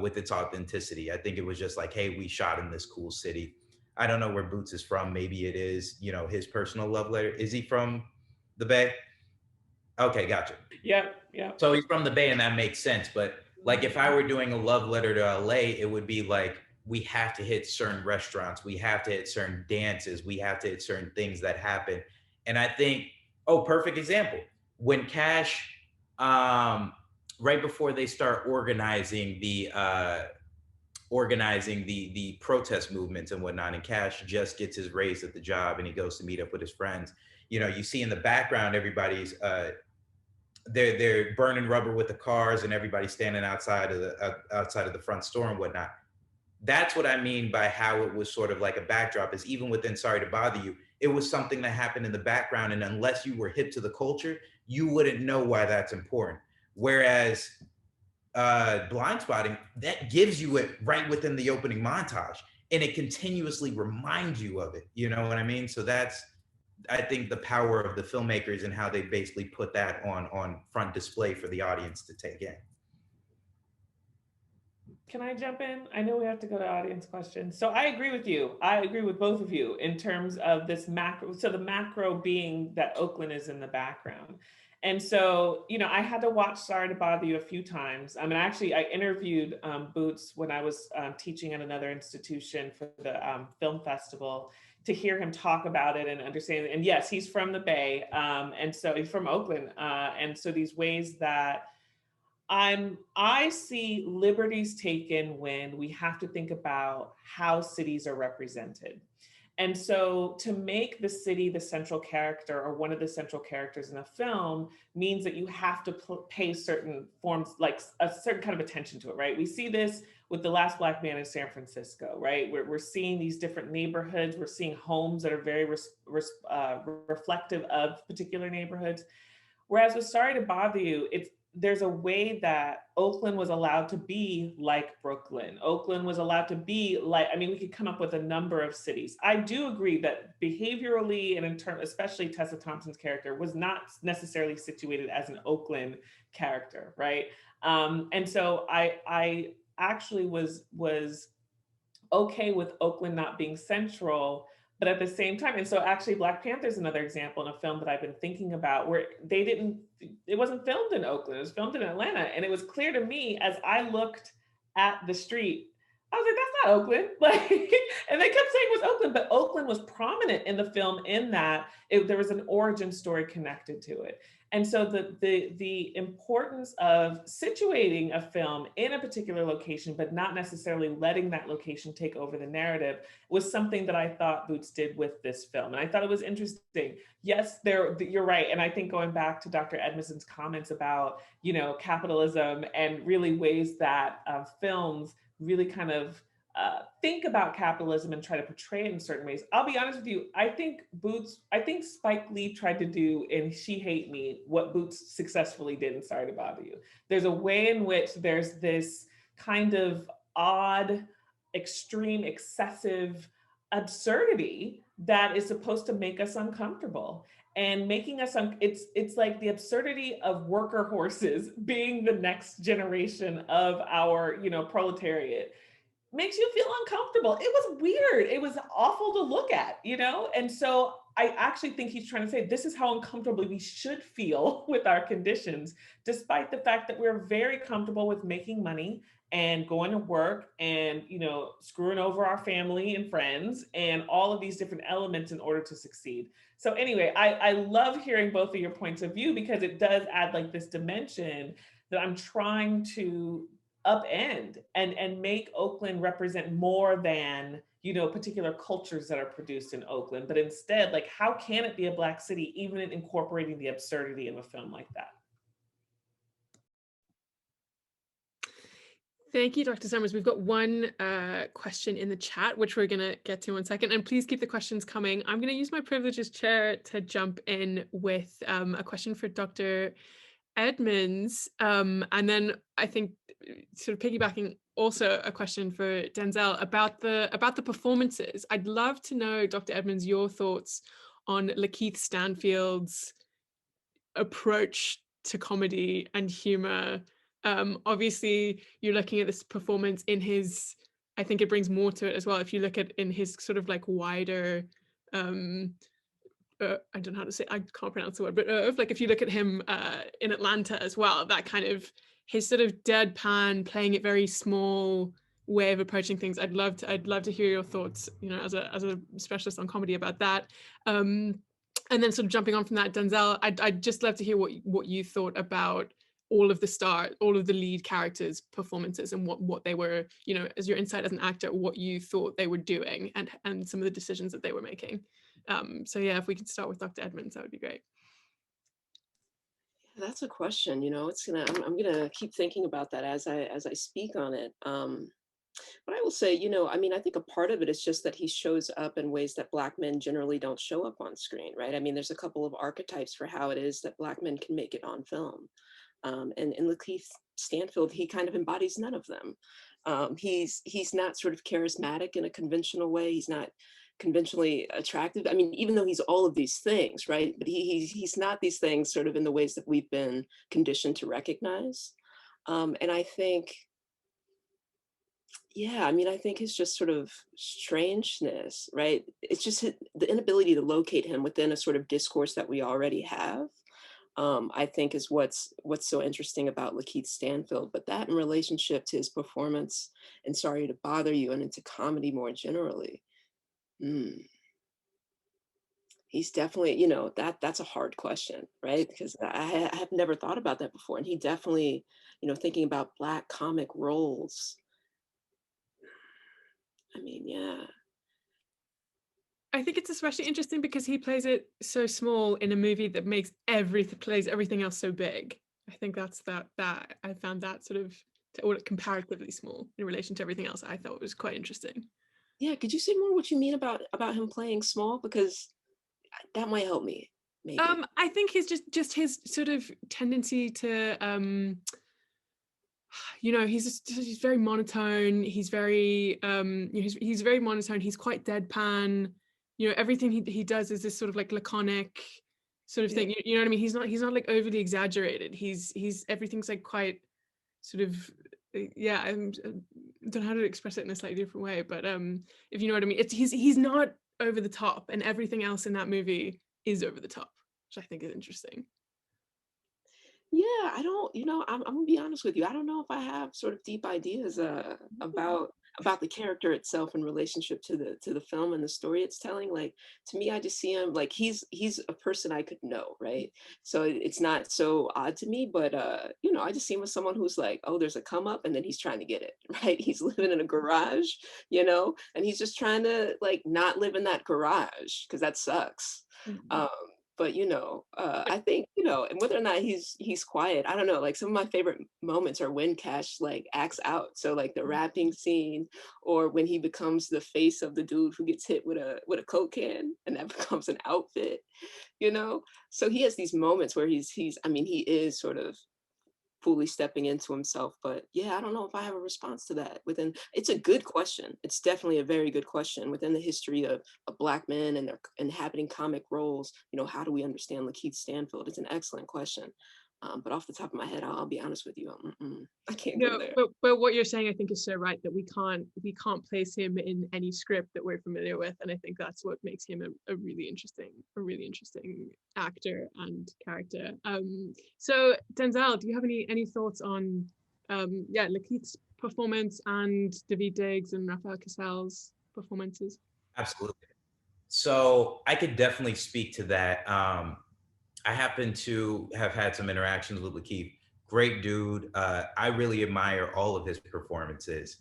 with its authenticity. I think it was just like, hey, we shot in this cool city. I don't know where Boots is from. Maybe it is, you know, his personal love letter. Is he from the Bay? Okay, gotcha. Yeah, yeah. So he's from the Bay and that makes sense. But like if I were doing a love letter to LA, it would be like, we have to hit certain restaurants. We have to hit certain dances. We have to hit certain things that happen. And I think, oh, perfect example. When Cash, right before they start organizing the protest movements and whatnot, and Cash just gets his raise at the job and he goes to meet up with his friends. You know, you see in the background, everybody's they're burning rubber with the cars and everybody's standing outside of the front store and whatnot. That's what I mean by how it was sort of like a backdrop, is even within Sorry to Bother You, it was something that happened in the background. And unless you were hip to the culture, you wouldn't know why that's important. Whereas Blindspotting, that gives you it right within the opening montage and it continuously reminds you of it. You know what I mean? So that's, I think, the power of the filmmakers and how they basically put that on front display for the audience to take in. Can I jump in? I know we have to go to audience questions. So I agree with you. I agree with both of you in terms of this macro. So the macro being that Oakland is in the background. And so, you know, I had to watch Sorry to Bother You a few times. I mean, actually, I interviewed Boots when I was teaching at another institution for the film festival, to hear him talk about it and understand it. And yes, he's from the Bay. And so he's from Oakland. And so these ways that I see liberties taken when we have to think about how cities are represented. And so to make the city the central character or one of the central characters in a film means that you have to pay certain forms, like a certain kind of attention to it, right? We see this with The Last Black Man in San Francisco, right? We're seeing these different neighborhoods. We're seeing homes that are very reflective of particular neighborhoods. Whereas with Sorry to Bother You, there's a way that Oakland was allowed to be like Brooklyn. Oakland was allowed to be like, I mean, we could come up with a number of cities. I do agree that behaviorally and in terms, especially Tessa Thompson's character was not necessarily situated as an Oakland character, right? And so I actually was okay with Oakland not being central, but at the same time, and so actually Black Panther is another example in a film that I've been thinking about where it wasn't filmed in Oakland, it was filmed in Atlanta. And it was clear to me as I looked at the street I was like, that's not Oakland. Like, and they kept saying it was Oakland, but Oakland was prominent in the film in that there was an origin story connected to it. And so the importance of situating a film in a particular location, but not necessarily letting that location take over the narrative, was something that I thought Boots did with this film. And I thought it was interesting. Yes, you're right. And I think going back to Dr. Edmondson's comments about, capitalism and really ways that films really kind of think about capitalism and try to portray it in certain ways. I'll be honest with you, I think Spike Lee tried to do in She Hate Me what Boots successfully did in Sorry to Bother You. There's a way in which there's this kind of odd, extreme, excessive absurdity that is supposed to make us uncomfortable. And making us, it's like the absurdity of worker horses being the next generation of our, proletariat makes you feel uncomfortable. It was weird. It was awful to look at, And so I actually think he's trying to say, this is how uncomfortable we should feel with our conditions, despite the fact that we're very comfortable with making money and going to work and, screwing over our family and friends and all of these different elements in order to succeed. So anyway, I love hearing both of your points of view, because it does add like this dimension that I'm trying to upend and make Oakland represent more than, particular cultures that are produced in Oakland, but instead, like, how can it be a Black city, even in incorporating the absurdity of a film like that? Thank you, Dr. Summers. We've got one question in the chat, which we're going to get to in a second. And please keep the questions coming. I'm going to use my privilege as chair to jump in with a question for Dr. Edmonds. And then I think sort of piggybacking also a question for Denzel about the performances. I'd love to know, Dr. Edmonds, your thoughts on Lakeith Stanfield's approach to comedy and humor. Obviously, you're looking at this performance in his, I think it brings more to it as well. If you look at in his sort of like wider, I don't know how to say, I can't pronounce the word, but like if you look at him in Atlanta as well, that kind of his sort of deadpan, playing it very small way of approaching things. I'd love to hear your thoughts, as a specialist on comedy about that. And then sort of jumping on from that, Denzel, I'd just love to hear what you thought about all of the lead characters' performances and what they were, as your insight as an actor, what you thought they were doing and some of the decisions that they were making. So yeah, if we could start with Dr. Edmonds, that would be great. That's a question, I'm gonna keep thinking about that as I speak on it. But I will say, I think a part of it is just that he shows up in ways that Black men generally don't show up on screen, right? I mean, there's a couple of archetypes for how it is that Black men can make it on film. And Lakeith Stanfield, he kind of embodies none of them. He's not sort of charismatic in a conventional way. He's not conventionally attractive. I mean, even though he's all of these things, right? But he's not these things sort of in the ways that we've been conditioned to recognize. And I think, I think his just sort of strangeness, right? It's just the inability to locate him within a sort of discourse that we already have. I think is what's so interesting about Lakeith Stanfield, but that in relationship to his performance and Sorry to Bother You and into comedy more generally. He's definitely, that's a hard question, right? Because I have never thought about that before. And he definitely, thinking about Black comic roles. I mean, yeah. I think it's especially interesting because he plays it so small in a movie that makes plays everything else so big. I think that's that I found that sort of comparatively small in relation to everything else. I thought it was quite interesting. Yeah, could you say more what you mean about him playing small? Because that might help me. Maybe. I think his just his sort of tendency to he's very monotone. He's very he's very monotone. He's quite deadpan. Everything he does is this sort of like laconic sort of thing. You know what I mean? He's not like overly exaggerated. He's everything's like quite sort of I don't know how to express it in a slightly different way, but if you know what I mean, he's not over the top, and everything else in that movie is over the top, which I think is interesting. Yeah, I don't, I'm gonna be honest with you. I don't know if I have sort of deep ideas about. about the character itself in relationship to the film and the story it's telling. Like, to me, I just see him like he's a person I could know, right? So it's not so odd to me, but you know, I just see him as someone who's like, oh, there's a come up, and then he's trying to get it, right? He's living in a garage, you know, and he's just trying to like not live in that garage because that sucks. Um, but you know, I think, you know, and whether or not he's quiet, I don't know. Like, some of my favorite moments are when Cash like acts out. So like the rapping scene, or when he becomes the face of the dude who gets hit with a Coke can, and that becomes an outfit, you know. So he has these moments where he's I mean, he is sort of fully stepping into himself. But yeah, I don't know if I have a response to that. Within, it's a good question. It's definitely a very good question. Within the history of Black men and their inhabiting comic roles, you know, how do we understand Lakeith Stanfield? It's an excellent question. But off the top of my head, I'll be honest with you, I can't go No, there. but what you're saying, I think, is so right, that we can't place him in any script that we're familiar with, and I think that's what makes him a really interesting actor and character. So Denzel, do you have any thoughts on Lakeith's performance and Daveed Diggs and Rafael Casal's performances? Absolutely. So I could definitely speak to that. I happen to have had some interactions with Lakeith. Great dude. I really admire all of his performances,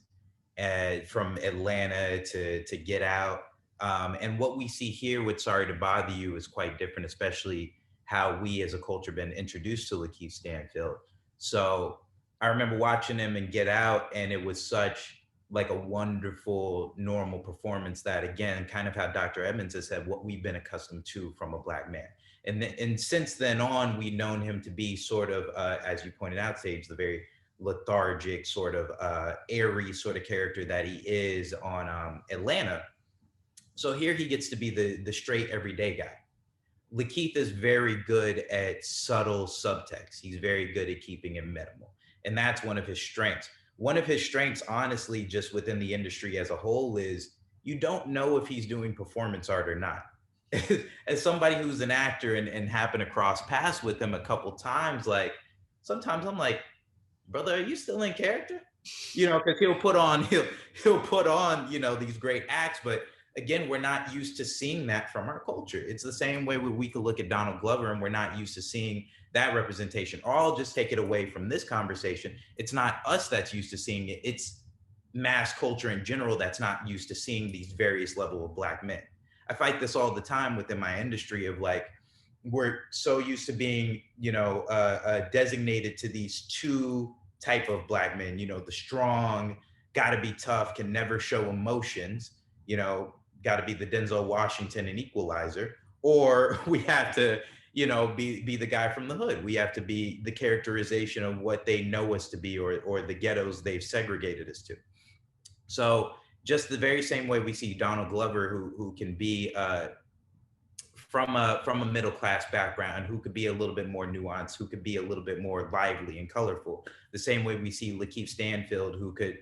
from Atlanta to Get Out. And what we see here with Sorry to Bother You is quite different, especially how we as a culture been introduced to Lakeith Stanfield. So I remember watching him in Get Out, and it was such like a wonderful, normal performance that, again, kind of how Dr. Edmonds has said, what we've been accustomed to from a Black man. And since then on, we've known him to be sort of, as you pointed out, Sage, the very lethargic, sort of airy sort of character that he is on Atlanta. So here he gets to be the straight everyday guy. Lakeith is very good at subtle subtext. He's very good at keeping it minimal. And that's one of his strengths. One of his strengths, honestly, just within the industry as a whole, is you don't know if he's doing performance art or not. As somebody who's an actor and happened to cross paths with him a couple times, like sometimes I'm like, brother, are you still in character? You know, because he'll put on, you know, these great acts, but again, we're not used to seeing that from our culture. It's the same way we could look at Donald Glover and we're not used to seeing that representation. Or I'll just take it away from this conversation. It's not us that's used to seeing it. It's mass culture in general that's not used to seeing these various level of Black men. I fight this all the time within my industry of like, we're so used to being, you know, designated to these two type of Black men, you know, the strong, gotta be tough, can never show emotions, you know, gotta be the Denzel Washington and Equalizer, or we have to, you know, be the guy from the hood. We have to be the characterization of what they know us to be, or the ghettos they've segregated us to. So just the very same way we see Donald Glover, who can be from a middle class background, who could be a little bit more nuanced, who could be a little bit more lively and colorful. The same way we see Lakeith Stanfield, who could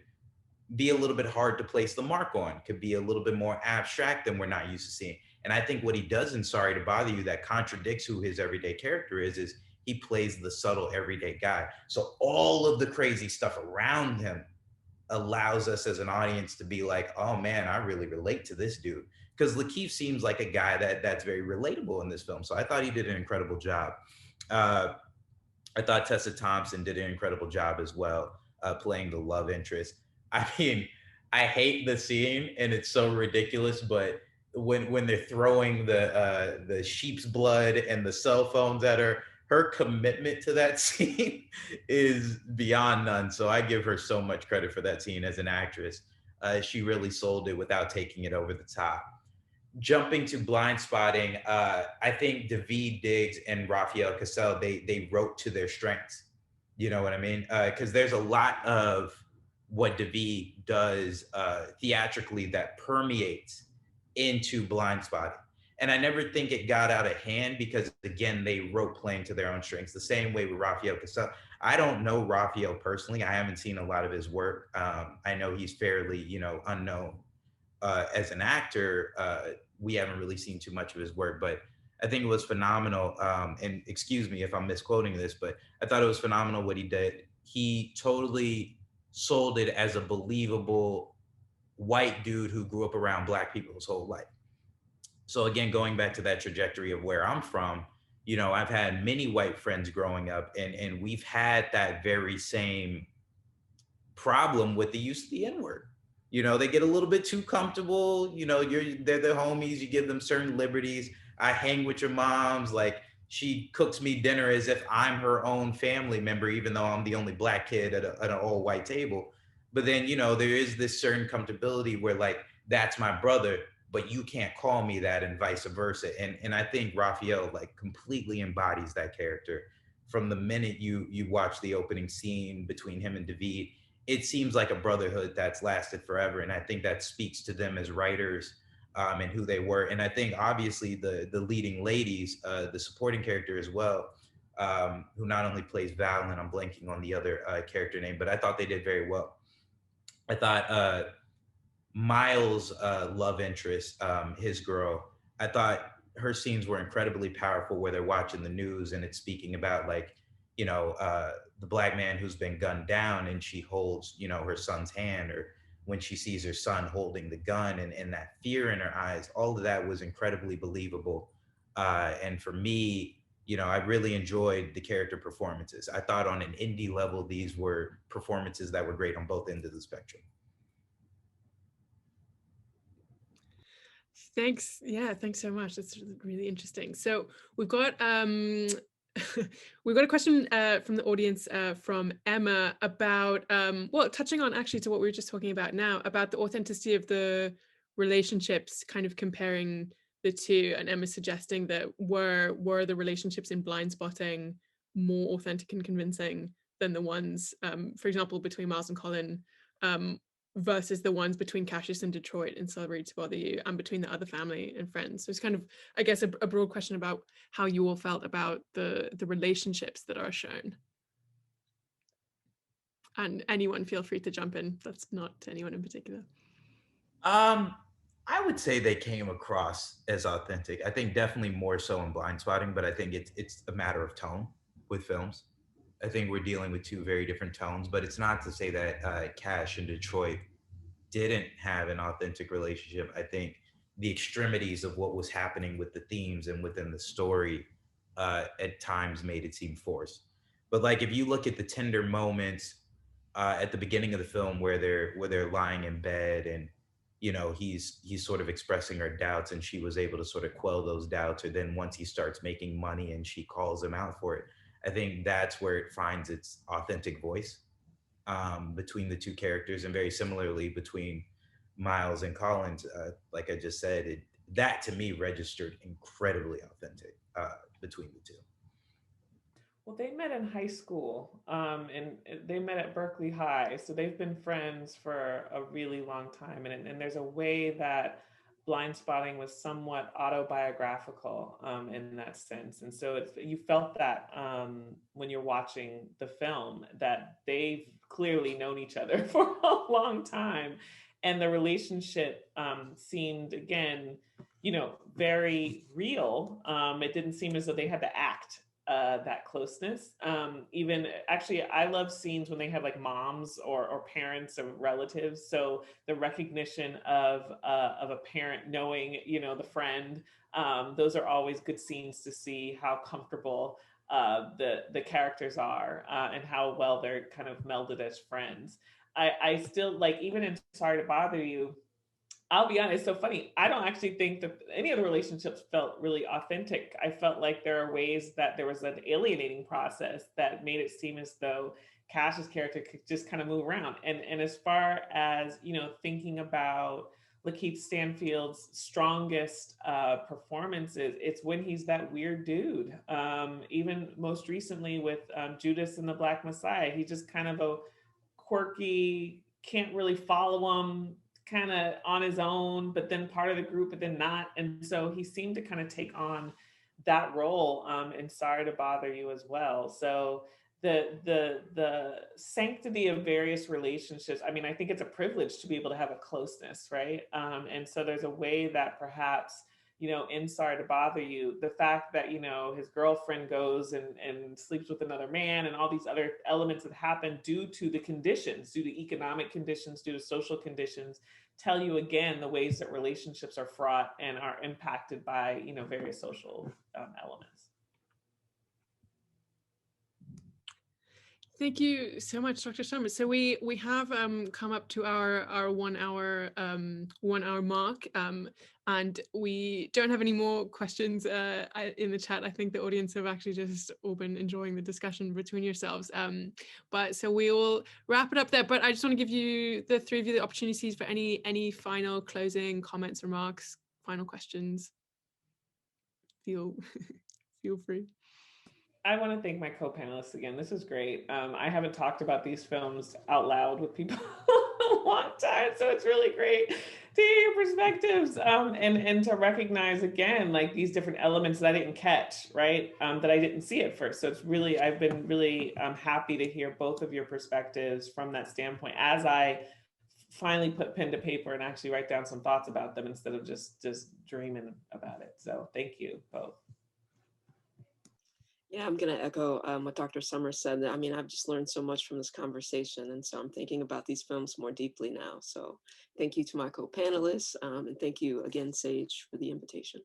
be a little bit hard to place the mark on, could be a little bit more abstract than we're not used to seeing. And I think what he does in Sorry to Bother You that contradicts who his everyday character is he plays the subtle everyday guy. So all of the crazy stuff around him allows us as an audience to be like, oh man, I really relate to this dude. Because Lakeith seems like a guy that's very relatable in this film. So I thought he did an incredible job. I thought Tessa Thompson did an incredible job as well, playing the love interest. I mean, I hate the scene and it's so ridiculous, but when they're throwing the sheep's blood and the cell phones at her commitment to that scene is beyond none. So I give her so much credit for that scene as an actress. She really sold it without taking it over the top. Jumping to Blindspotting, I think Daveed Diggs and Rafael Casal, they wrote to their strengths. You know what I mean? Because there's a lot of what Daveed does theatrically that permeates into Blindspotting. And I never think it got out of hand because, again, they wrote playing to their own strengths. The same way with Rafael Casal. I don't know Rafael personally. I haven't seen a lot of his work. I know he's fairly, you know, unknown as an actor. We haven't really seen too much of his work, but I think it was phenomenal. And excuse me if I'm misquoting this, but I thought it was phenomenal what he did. He totally sold it as a believable white dude who grew up around Black people his whole life. So again, going back to that trajectory of where I'm from, you know, I've had many white friends growing up, and we've had that very same problem with the use of the N-word. You know, they get a little bit too comfortable. You know, they're their homies. You give them certain liberties. I hang with your moms. Like, she cooks me dinner as if I'm her own family member, even though I'm the only Black kid at an all white table. But then, you know, there is this certain comfortability where, like, that's my brother, but you can't call me that, and vice versa. And I think Rafael, like, completely embodies that character. From the minute you watch the opening scene between him and David, it seems like a brotherhood that's lasted forever. And I think that speaks to them as writers, and who they were. And I think obviously the leading ladies, the supporting character as well, who not only plays Val, and I'm blanking on the other character name, but I thought they did very well. I thought Miles' love interest, his girl, I thought her scenes were incredibly powerful, where they're watching the news and it's speaking about, like, you know, the Black man who's been gunned down, and she holds, you know, her son's hand, or when she sees her son holding the gun, and that fear in her eyes, all of that was incredibly believable. And for me, you know, I really enjoyed the character performances. I thought on an indie level, these were performances that were great on both ends of the spectrum. Thanks. Yeah, thanks so much. That's really interesting. So we've got we've got a question from the audience from Emma about well, touching on actually to what we were just talking about now, about the authenticity of the relationships, kind of comparing the two. And Emma suggesting that were the relationships in Blindspotting more authentic and convincing than the ones, for example, between Miles and Colin, versus the ones between Cassius and Detroit in Sorry to Bother You, and between the other family and friends. So it's kind of, I guess, a broad question about how you all felt about the relationships that are shown. And anyone feel free to jump in. That's not anyone in particular. I would say they came across as authentic. I think definitely more so in Blindspotting, but I think it's a matter of tone with films. I think we're dealing with two very different tones, but it's not to say that Cash and Detroit didn't have an authentic relationship. I think the extremities of what was happening with the themes and within the story at times made it seem forced. But like, if you look at the tender moments at the beginning of the film where they're lying in bed, and you know, he's sort of expressing her doubts, and she was able to sort of quell those doubts, or then once he starts making money and she calls him out for it, I think that's where it finds its authentic voice, between the two characters. And very similarly between Miles and Collins, like I just said, that to me registered incredibly authentic between the two. Well, they met in high school, and they met at Berkeley High. So they've been friends for a really long time. And there's a way that Blindspotting was somewhat autobiographical, in that sense. And so you felt that when you're watching the film, that they've clearly known each other for a long time. And the relationship seemed, again, you know, very real. It didn't seem as though they had to act that closeness. Even actually, I love scenes when they have like moms or parents or relatives. So the recognition of a parent knowing, you know, the friend, those are always good scenes to see how comfortable the characters are, and how well they're kind of melded as friends. I still like, even in Sorry to Bother You, I'll be honest, it's so funny. I don't actually think that any of the relationships felt really authentic. I felt like there are ways that there was an alienating process that made it seem as though Cash's character could just kind of move around. And as far as, you know, thinking about Lakeith Stanfield's strongest performances, it's when he's that weird dude. Even most recently with Judas and the Black Messiah, he's just kind of a quirky, can't really follow him, kind of on his own, but then part of the group, but then not. And so he seemed to kind of take on that role in Sorry to Bother You as well. So the sanctity of various relationships, I mean, I think it's a privilege to be able to have a closeness, right? And so there's a way that perhaps in Sorry to Bother You, the fact that, his girlfriend goes and sleeps with another man, and all these other elements that happen due to the conditions, due to economic conditions, due to social conditions, tell you again the ways that relationships are fraught and are impacted by, various social elements. Thank you so much, Dr. Summers. So we have come up to our 1 hour mark, and we don't have any more questions in the chat. I think the audience have actually just all been enjoying the discussion between yourselves. But so we will wrap it up there. But I just want to give you, the three of you, the opportunities for any final closing comments, remarks, final questions. Feel free. I want to thank my co-panelists again. This is great. I haven't talked about these films out loud with people in a long time, so it's really great to hear your perspectives, and to recognize again, like, these different elements that I didn't catch, right? That I didn't see at first. So it's really, I've been really happy to hear both of your perspectives from that standpoint as I finally put pen to paper and actually write down some thoughts about them instead of just dreaming about it. So thank you both. Yeah, I'm going to echo what Dr. Summers said. I mean, I've just learned so much from this conversation. And so I'm thinking about these films more deeply now. So thank you to my co-panelists. And thank you again, Sage, for the invitation.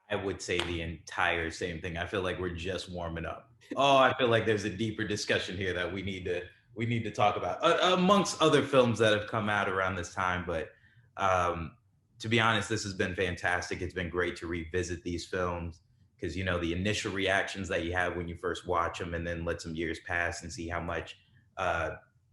I would say the entire same thing. I feel like we're just warming up. Oh, I feel like there's a deeper discussion here that we need to talk about, amongst other films that have come out around this time. But to be honest, this has been fantastic. It's been great to revisit these films because, the initial reactions that you have when you first watch them, and then let some years pass and see how much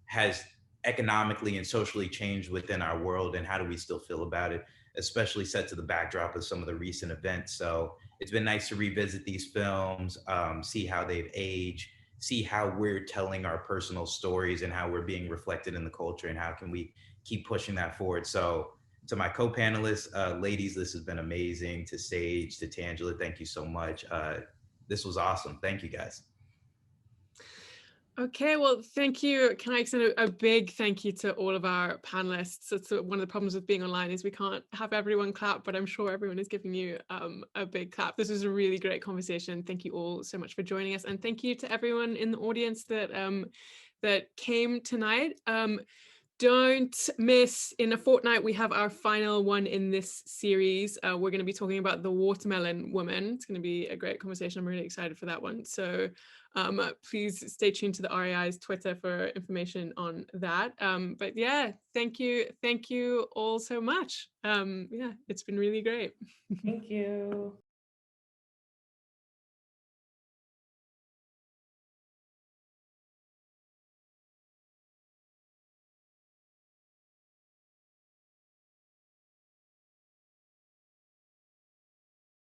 has economically and socially changed within our world, and how do we still feel about it, especially set to the backdrop of some of the recent events. So it's been nice to revisit these films, see how they've aged, see how we're telling our personal stories and how we're being reflected in the culture, and how can we keep pushing that forward. So to my co-panelists, ladies, this has been amazing. To Sage, to Tangela, thank you so much. This was awesome. Thank you, guys. Okay, well, thank you. Can I extend a big thank you to all of our panelists? It's one of the problems with being online is we can't have everyone clap, but I'm sure everyone is giving you a big clap. This was a really great conversation. Thank you all so much for joining us. And thank you to everyone in the audience that that came tonight. Don't miss, in a fortnight, we have our final one in this series. We're going to be talking about The Watermelon Woman. It's going to be a great conversation. I'm really excited for that one. So please stay tuned to the RAI's Twitter for information on that. But yeah, thank you all so much. Yeah, it's been really great. Thank you.